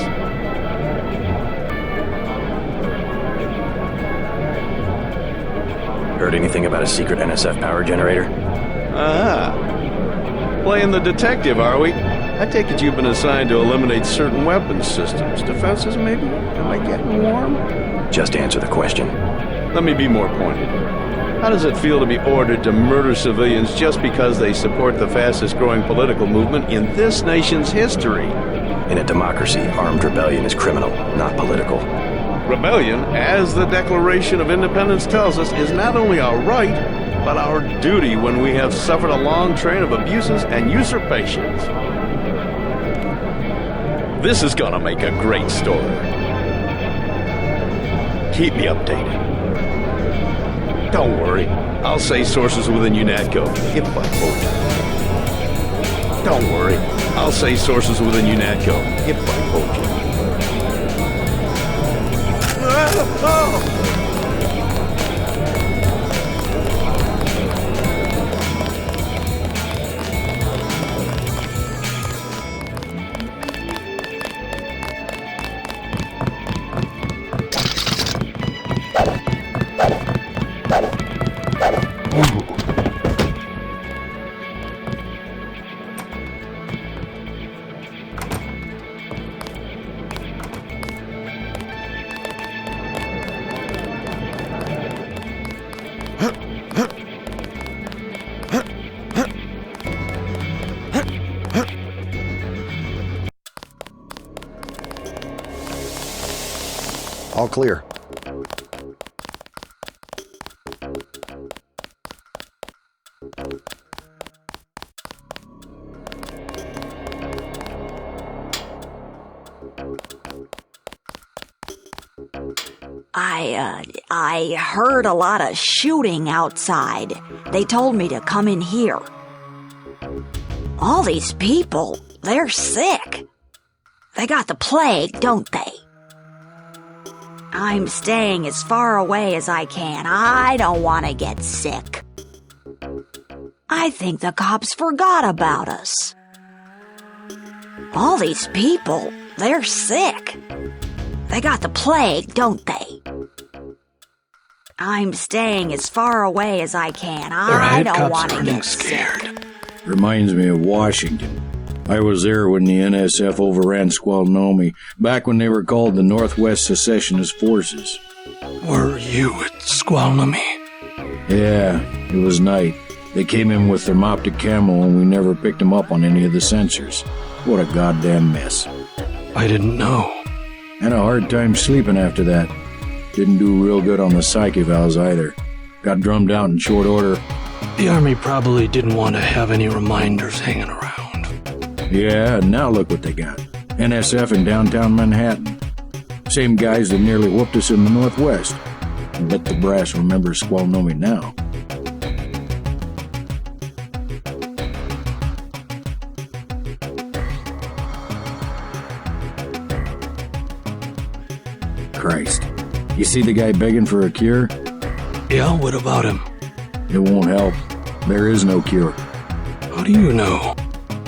Heard anything about a secret NSF power generator? Ah. Playing the detective, are we? I take it you've been assigned to eliminate certain weapons systems. Defenses, maybe? Am I getting warm? Just answer the question. Let me be more pointed. How does it feel to be ordered to murder civilians just because they support the fastest-growing political movement in this nation's history? In a democracy, armed rebellion is criminal, not political. Rebellion, as the Declaration of Independence tells us, is not only a right, but our duty when we have suffered a long train of abuses and usurpations. This is gonna make a great story. Keep me updated. Don't worry, I'll say sources within UNATCO if I told you. Don't worry, I'll say sources within UNATCO if I told you. All clear. I heard a lot of shooting outside. They told me to come in here. All these people, they're sick. They got the plague, don't they? I'm staying as far away as I can. I don't want to get sick. I think the cops forgot about us. All these people, they're sick. They got the plague, don't they? I'm staying as far away as I can. I don't want to get sick. Reminds me of Washington. I was there when the NSF overran Squalnomi, back when they were called the Northwest Secessionist Forces. Were you at Squalnomi? Yeah, it was night. They came in with thermoptic camo and we never picked them up on any of the sensors. What a goddamn mess. I didn't know. Had a hard time sleeping after that. Didn't do real good on the psych evals either. Got drummed out in short order. The Army probably didn't want to have any reminders hanging around. Yeah, and now look what they got. NSF in downtown Manhattan. Same guys that nearly whooped us in the Northwest. Bet the brass remembers Squalnomi now. Christ. You see the guy begging for a cure? Yeah, what about him? It won't help. There is no cure. How do you know?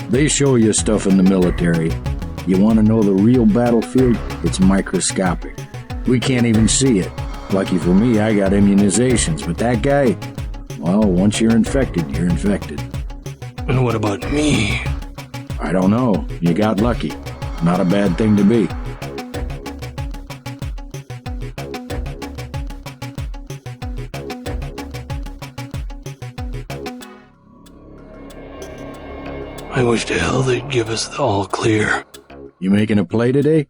They show you stuff in the military. You want to know the real battlefield? It's microscopic. We can't even see it. Lucky for me, I got immunizations, but that guy, well, once you're infected, you're infected. And what about me? I don't know. You got lucky. Not a bad thing to be. I wish to hell they'd give us the all clear. You making a play today?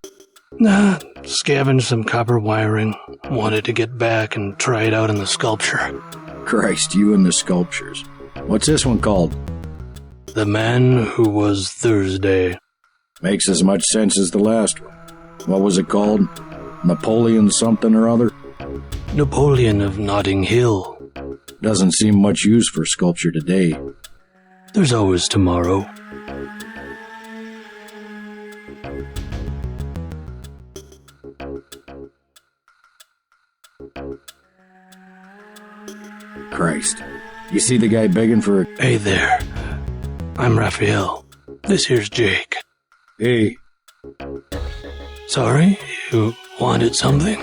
Nah, scavenged some copper wiring. Wanted to get back and try it out in the sculpture. Christ, you and the sculptures. What's this one called? The Man Who Was Thursday. Makes as much sense as the last one. What was it called? Napoleon something or other? Napoleon of Notting Hill. Doesn't seem much use for sculpture today. There's always tomorrow. Christ. You see the guy begging for a... Hey there. I'm Raphael. This here's Jake. Hey. Sorry? You wanted something?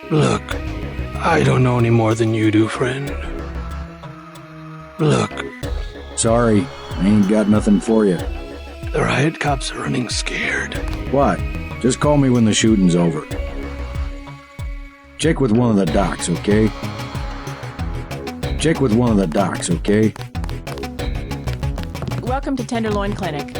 Look, I don't know any more than you do, friend. Look. Sorry, I ain't got nothing for you. The riot cops are running scared. What? Just call me when the shooting's over. Check with one of the docs, okay? Check with one of the docs, okay? Welcome to Tenderloin Clinic.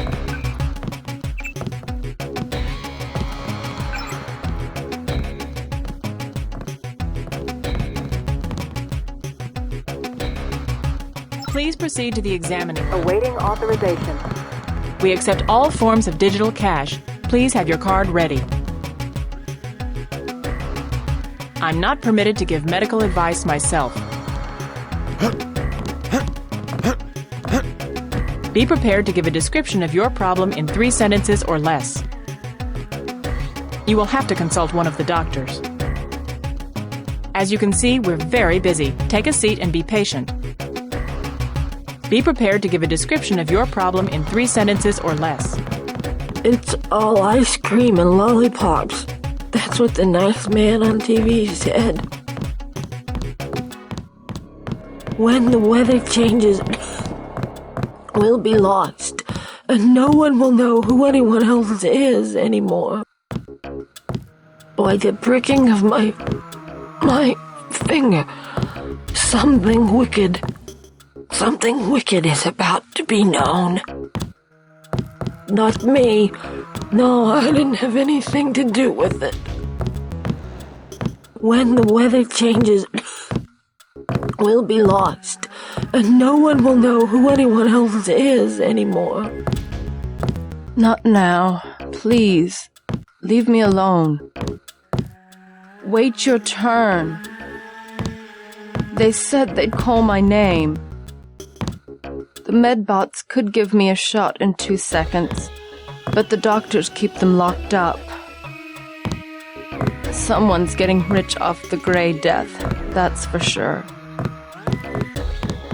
Please proceed to the examining room. Awaiting authorization. We accept all forms of digital cash. Please have your card ready. I'm not permitted to give medical advice myself. Be prepared to give a description of your problem in 3 sentences or less. You will have to consult one of the doctors. As you can see, we're very busy. Take a seat and be patient. Be prepared to give a description of your problem in 3 sentences or less. It's all ice cream and lollipops. That's what the nice man on TV said. When the weather changes, we'll be lost, and no one will know who anyone else is anymore. By the pricking of my finger, something wicked is about to be known. Not me. No, I didn't have anything to do with it. When the weather changes, we'll be lost, and no one will know who anyone else is anymore. Not now. Please. Leave me alone. Wait your turn. They said they'd call my name. The medbots could give me a shot in 2 seconds, but the doctors keep them locked up. Someone's getting rich off the Grey Death, that's for sure.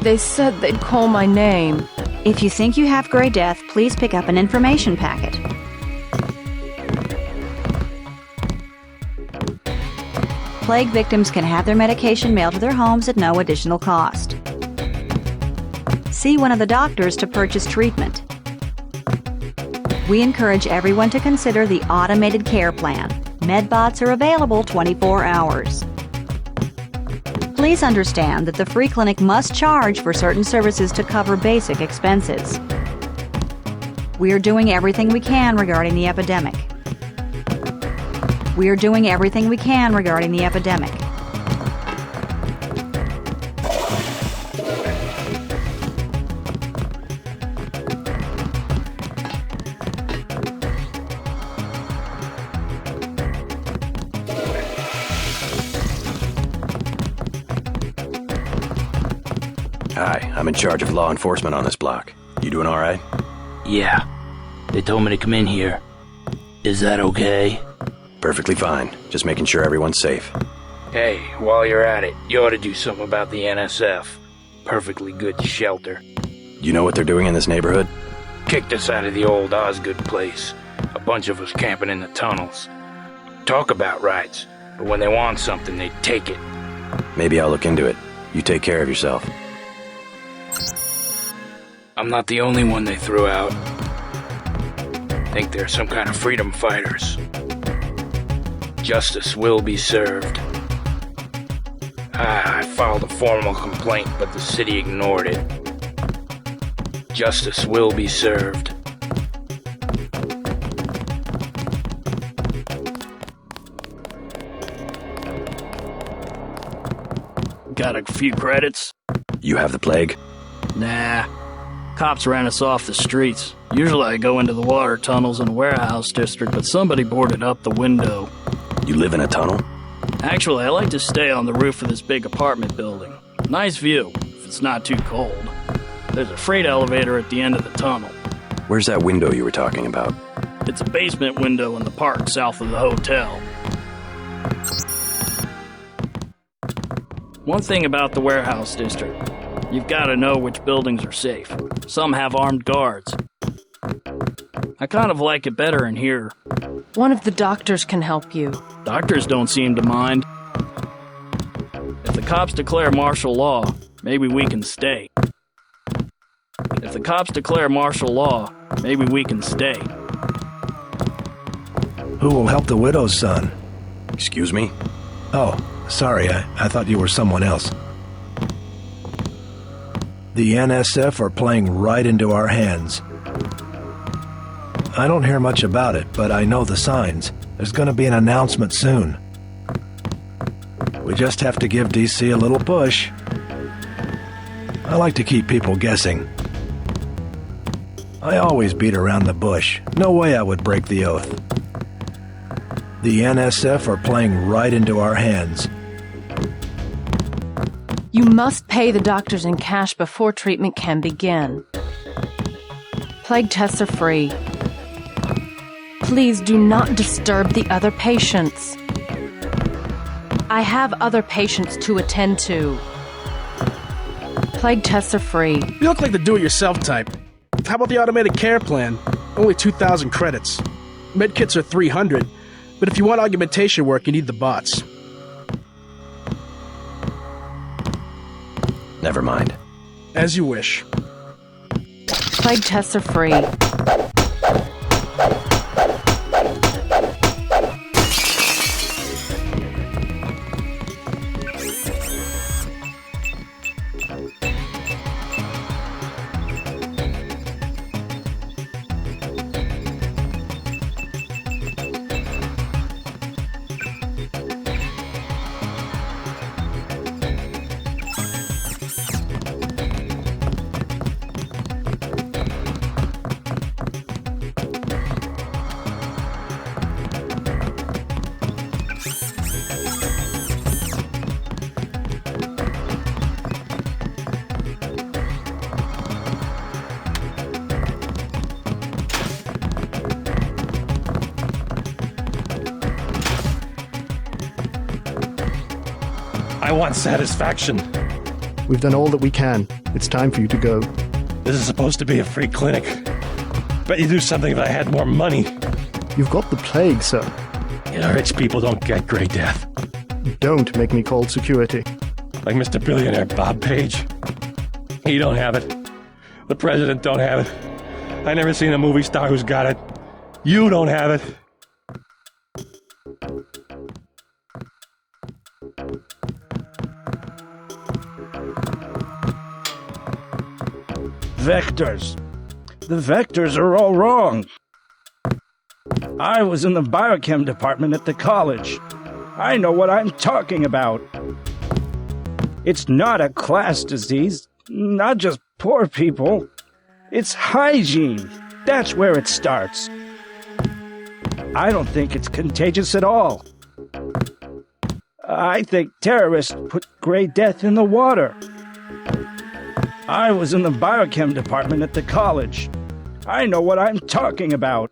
They said they'd call my name. If you think you have Grey Death, please pick up an information packet. Plague victims can have their medication mailed to their homes at no additional cost. See one of the doctors to purchase treatment. We encourage everyone to consider the automated care plan. Medbots are available 24 hours. Please understand that the free clinic must charge for certain services to cover basic expenses. We are doing everything we can regarding the epidemic. We are doing everything we can regarding the epidemic. Hi, I'm in charge of law enforcement on this block. You doing all right? Yeah. They told me to come in here. Is that okay? Perfectly fine. Just making sure everyone's safe. Hey, while you're at it, you ought to do something about the NSF. Perfectly good shelter. You know what they're doing in this neighborhood? Kicked us out of the old Osgood place. A bunch of us camping in the tunnels. Talk about rights, but when they want something, they take it. Maybe I'll look into it. You take care of yourself. I'm not the only one they threw out. Think they're some kind of freedom fighters. Justice will be served. I filed a formal complaint, but the city ignored it. Justice will be served. Got a few credits? You have the plague? Nah. Cops ran us off the streets. Usually I go into the water tunnels in a warehouse district, but somebody boarded up the window. You live in a tunnel? Actually, I like to stay on the roof of this big apartment building. Nice view, if it's not too cold. There's a freight elevator at the end of the tunnel. Where's that window you were talking about? It's a basement window in the park south of the hotel. One thing about the warehouse district. You've got to know which buildings are safe. Some have armed guards. I kind of like it better in here. One of the doctors can help you. Doctors don't seem to mind. If the cops declare martial law, maybe we can stay. If the cops declare martial law, maybe we can stay. Who will help the widow's son? Excuse me? Oh, sorry, I thought you were someone else. The NSF are playing right into our hands. I don't hear much about it, but I know the signs. There's going to be an announcement soon. We just have to give DC a little push. I like to keep people guessing. I always beat around the bush. No way I would break the oath. The NSF are playing right into our hands. You must pay the doctors in cash before treatment can begin. Plague tests are free. Please do not disturb the other patients. I have other patients to attend to. Plague tests are free. You look like the do-it-yourself type. How about the automated care plan? Only 2,000 credits. Medkits are 300, but if you want augmentation work, you need the bots. Never mind. As you wish. Plague tests are free. I want satisfaction. We've done all that we can. It's time for you to go. This is supposed to be a free clinic. Bet you do something if I had more money. You've got the plague, sir. You know, rich people don't get great death. Don't make me call security. Like Mr. Billionaire Bob Page. He don't have it. The president don't have it. I never seen a movie star who's got it. You don't have it. Vectors. The vectors are all wrong. I was in the biochem department at the college. I know what I'm talking about. It's not a class disease, not just poor people. It's hygiene. That's where it starts. I don't think it's contagious at all. I think terrorists put Grey Death in the water. I was in the biochem department at the college. I know what I'm talking about.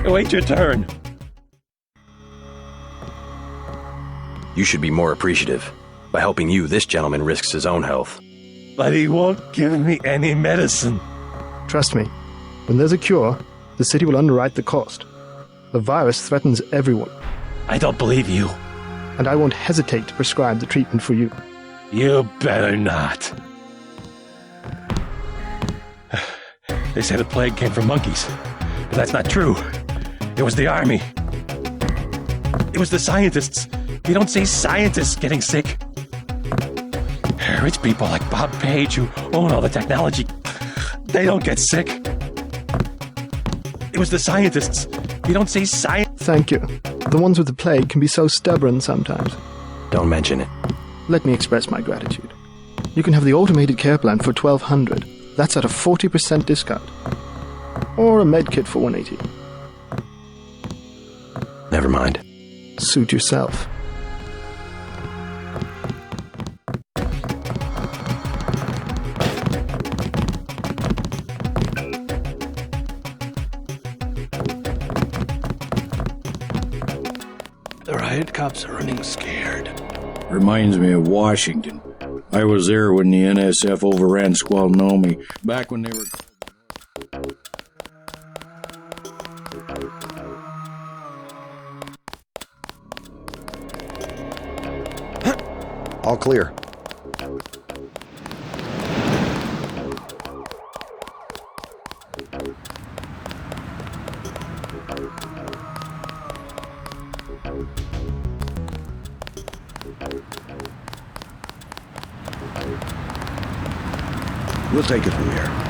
Wait your turn. You should be more appreciative. By helping you, this gentleman risks his own health. But he won't give me any medicine. Trust me, when there's a cure, the city will underwrite the cost. The virus threatens everyone. I don't believe you. And I won't hesitate to prescribe the treatment for you. You better not. They say the plague came from monkeys, but that's not true. It was the army. It was the scientists. You don't see scientists getting sick. Rich people like Bob Page who own all the technology, they don't get sick. It was the scientists. You don't see science. Thank you. The ones with the plague can be so stubborn sometimes. Don't mention it. Let me express my gratitude. You can have the automated care plan for $1,200. That's at a 40% discount. Or a med kit for $180. Never mind. Suit yourself. The riot cops are running scared. Reminds me of Washington. I was there when the NSF overran Squalnomi, back when they were... All clear. We'll take it from here.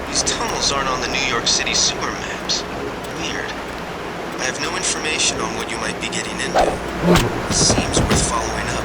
These tunnels aren't on the New York City sewer maps. Weird. I have no information on what you might be getting into. Seems worth following up.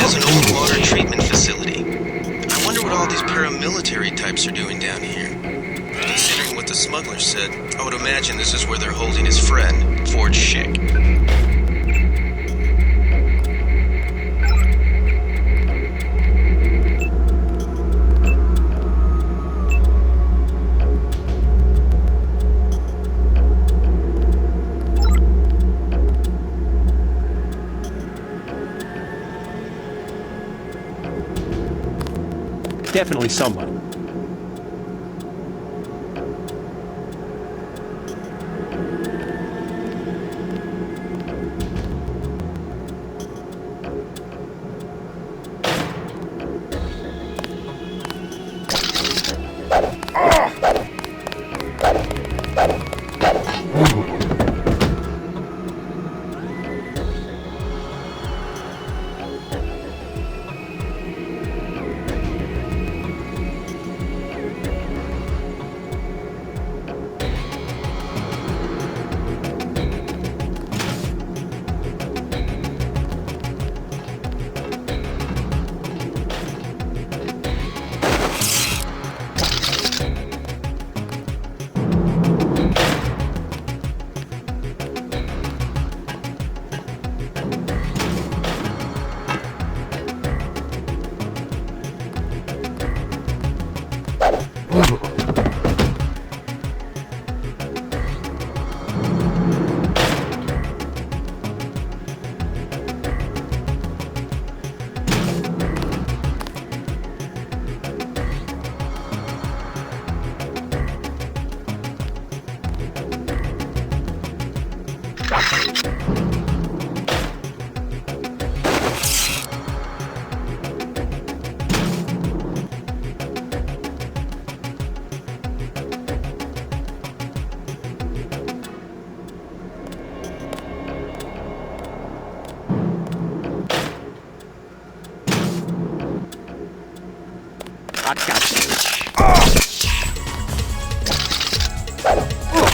has an old water treatment facility. I wonder what all these paramilitary types are doing down here. Considering what the smuggler said, I would imagine this is where they're holding his friend, Ford Schick. Definitely someone.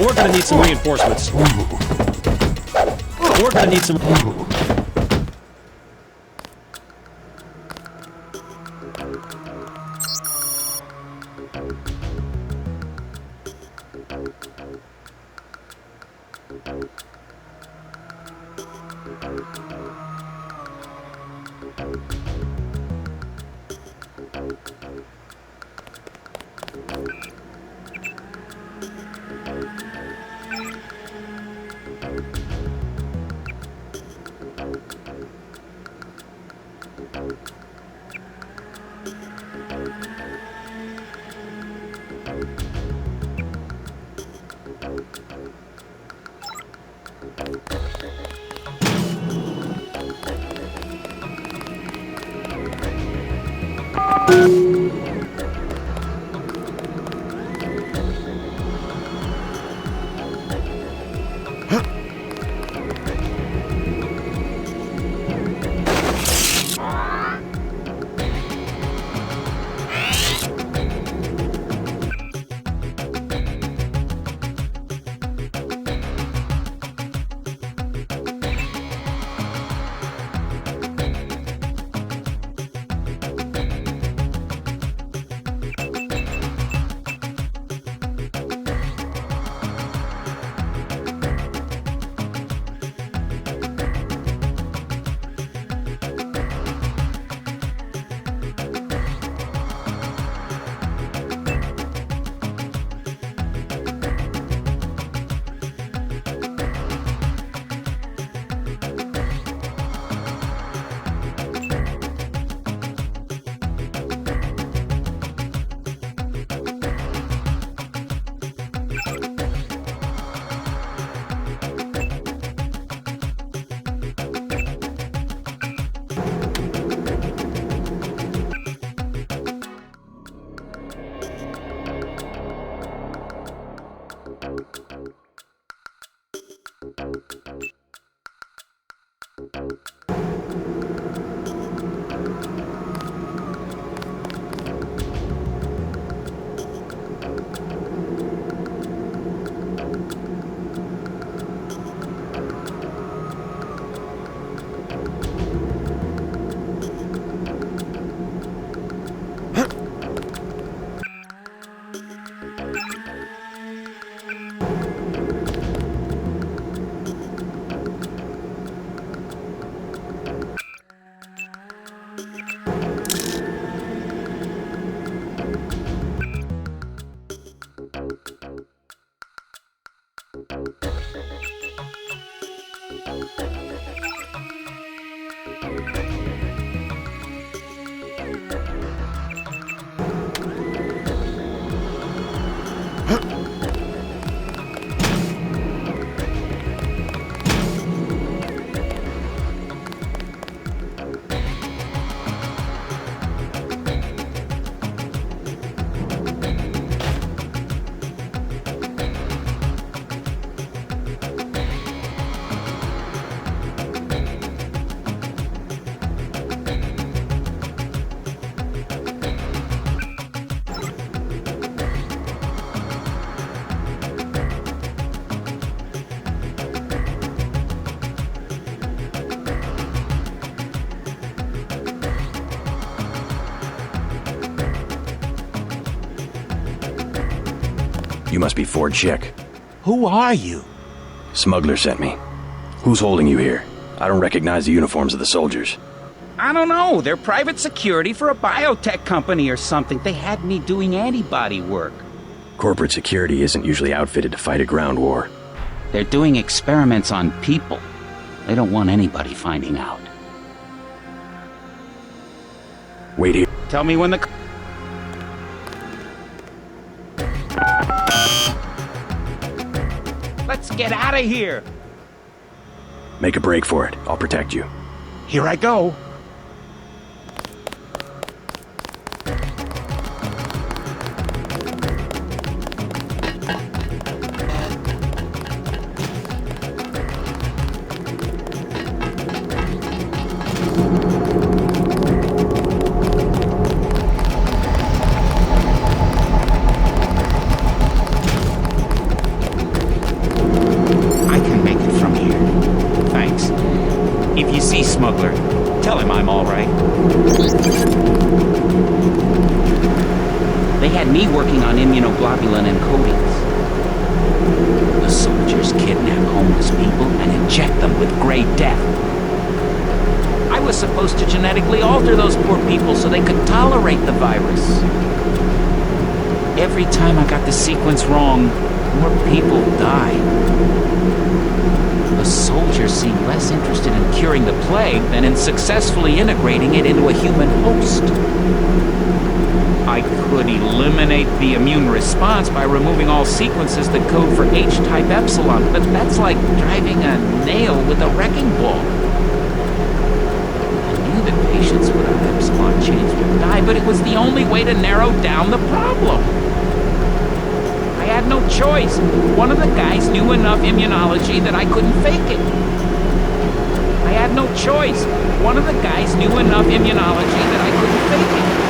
We're gonna need some reinforcements. We're gonna need some... You must be Ford Chick. Who are you? Smuggler sent me. Who's holding you here? I don't recognize the uniforms of the soldiers. I don't know. They're private security for a biotech company or something. They had me doing antibody work. Corporate security isn't usually outfitted to fight a ground war. They're doing experiments on people. They don't want anybody finding out. Wait here. Tell me when the... Let's get out of here! Make a break for it. I'll protect you. Here I go. Smuggler. Tell him I'm all right. They had me working on immunoglobulin encodings. The soldiers kidnap homeless people and inject them with gray death. I was supposed to genetically alter those poor people so they could tolerate the virus. Every time I got the sequence wrong, more people died. The soldiers seem less interested in curing the plague than in successfully integrating it into a human host. I could eliminate the immune response by removing all sequences that code for H-type epsilon, but that's like driving a nail with a wrecking ball. I knew that patients without epsilon chains would die, but it was the only way to narrow down the problem. I had no choice. One of the guys knew enough immunology that I couldn't fake it. I had no choice. One of the guys knew enough immunology that I couldn't fake it.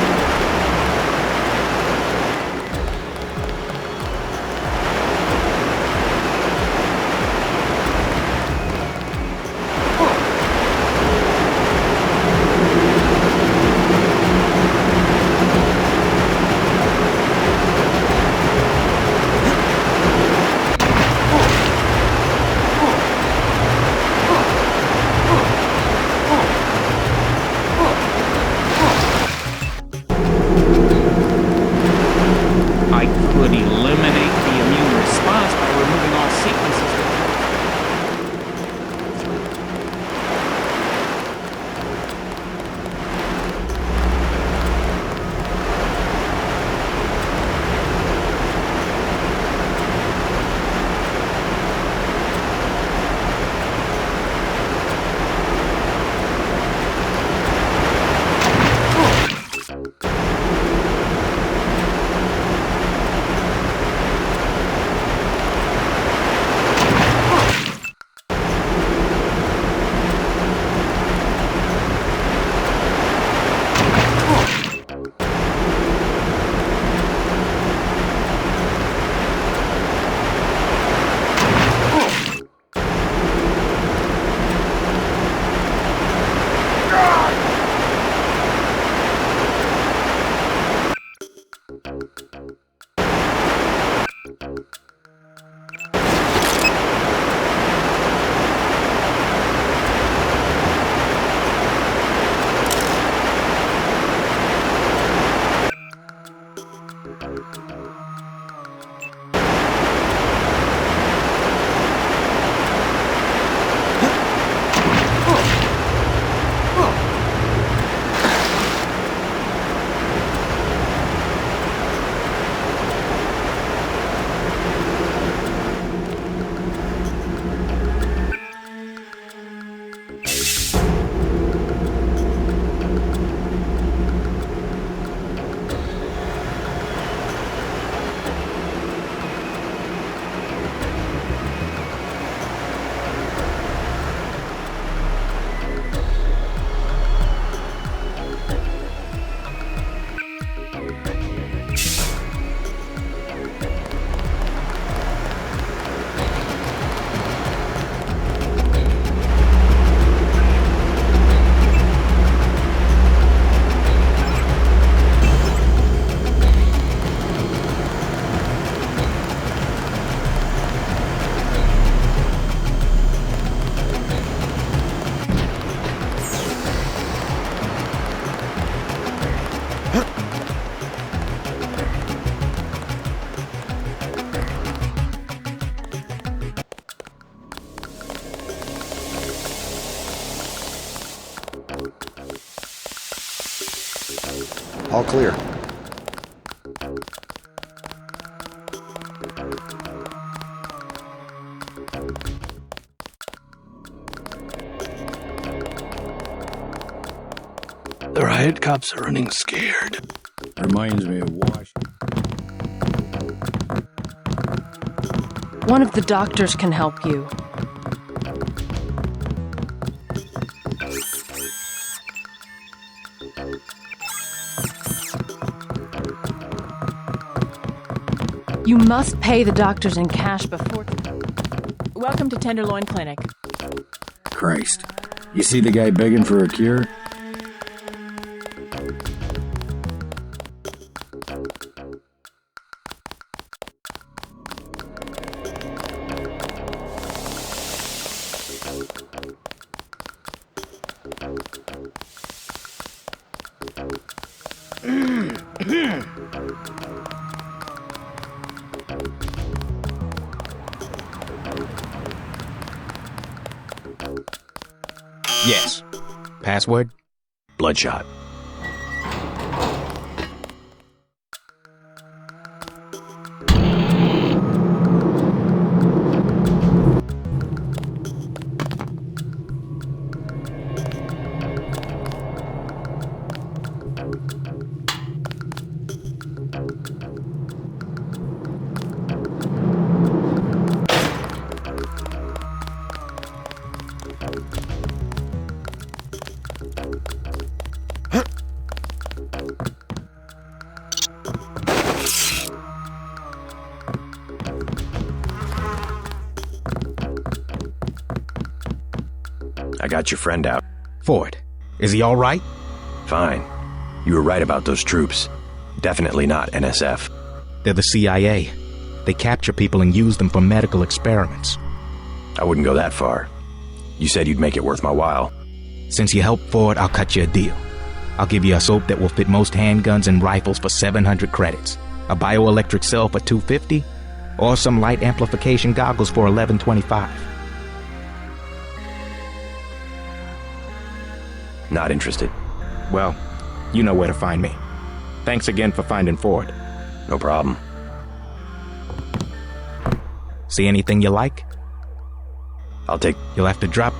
All clear. The riot cops are running scared. Reminds me of Washington. One of the doctors can help you. You must pay the doctors in cash before... Welcome to Tenderloin Clinic. Christ. You see the guy begging for a cure? Yes. Password? Bloodshot. I got your friend out. Ford, is he all right? Fine. You were right about those troops. Definitely not NSF. They're the CIA. They capture people and use them for medical experiments. I wouldn't go that far. You said you'd make it worth my while. Since you helped Ford, I'll cut you a deal. I'll give you a soap that will fit most handguns and rifles for 700 credits, a bioelectric cell for 250, or some light amplification goggles for 1125. Not interested. Well, you know where to find me. Thanks again for finding Ford. No problem. See anything you like? I'll take... You'll have to drop...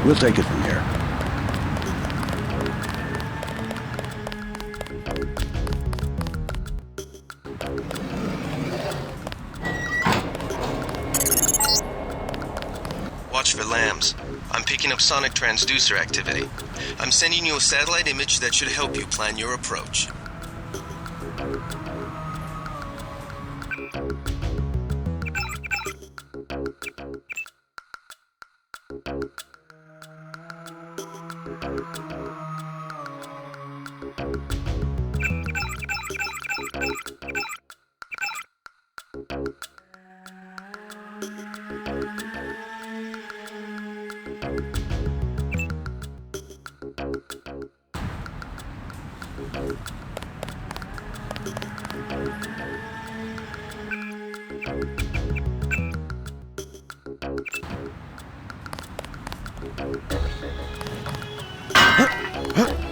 We'll take it from here. Watch for lambs. I'm picking up sonic transducer activity. I'm sending you a satellite image that should help you plan your approach. Huh?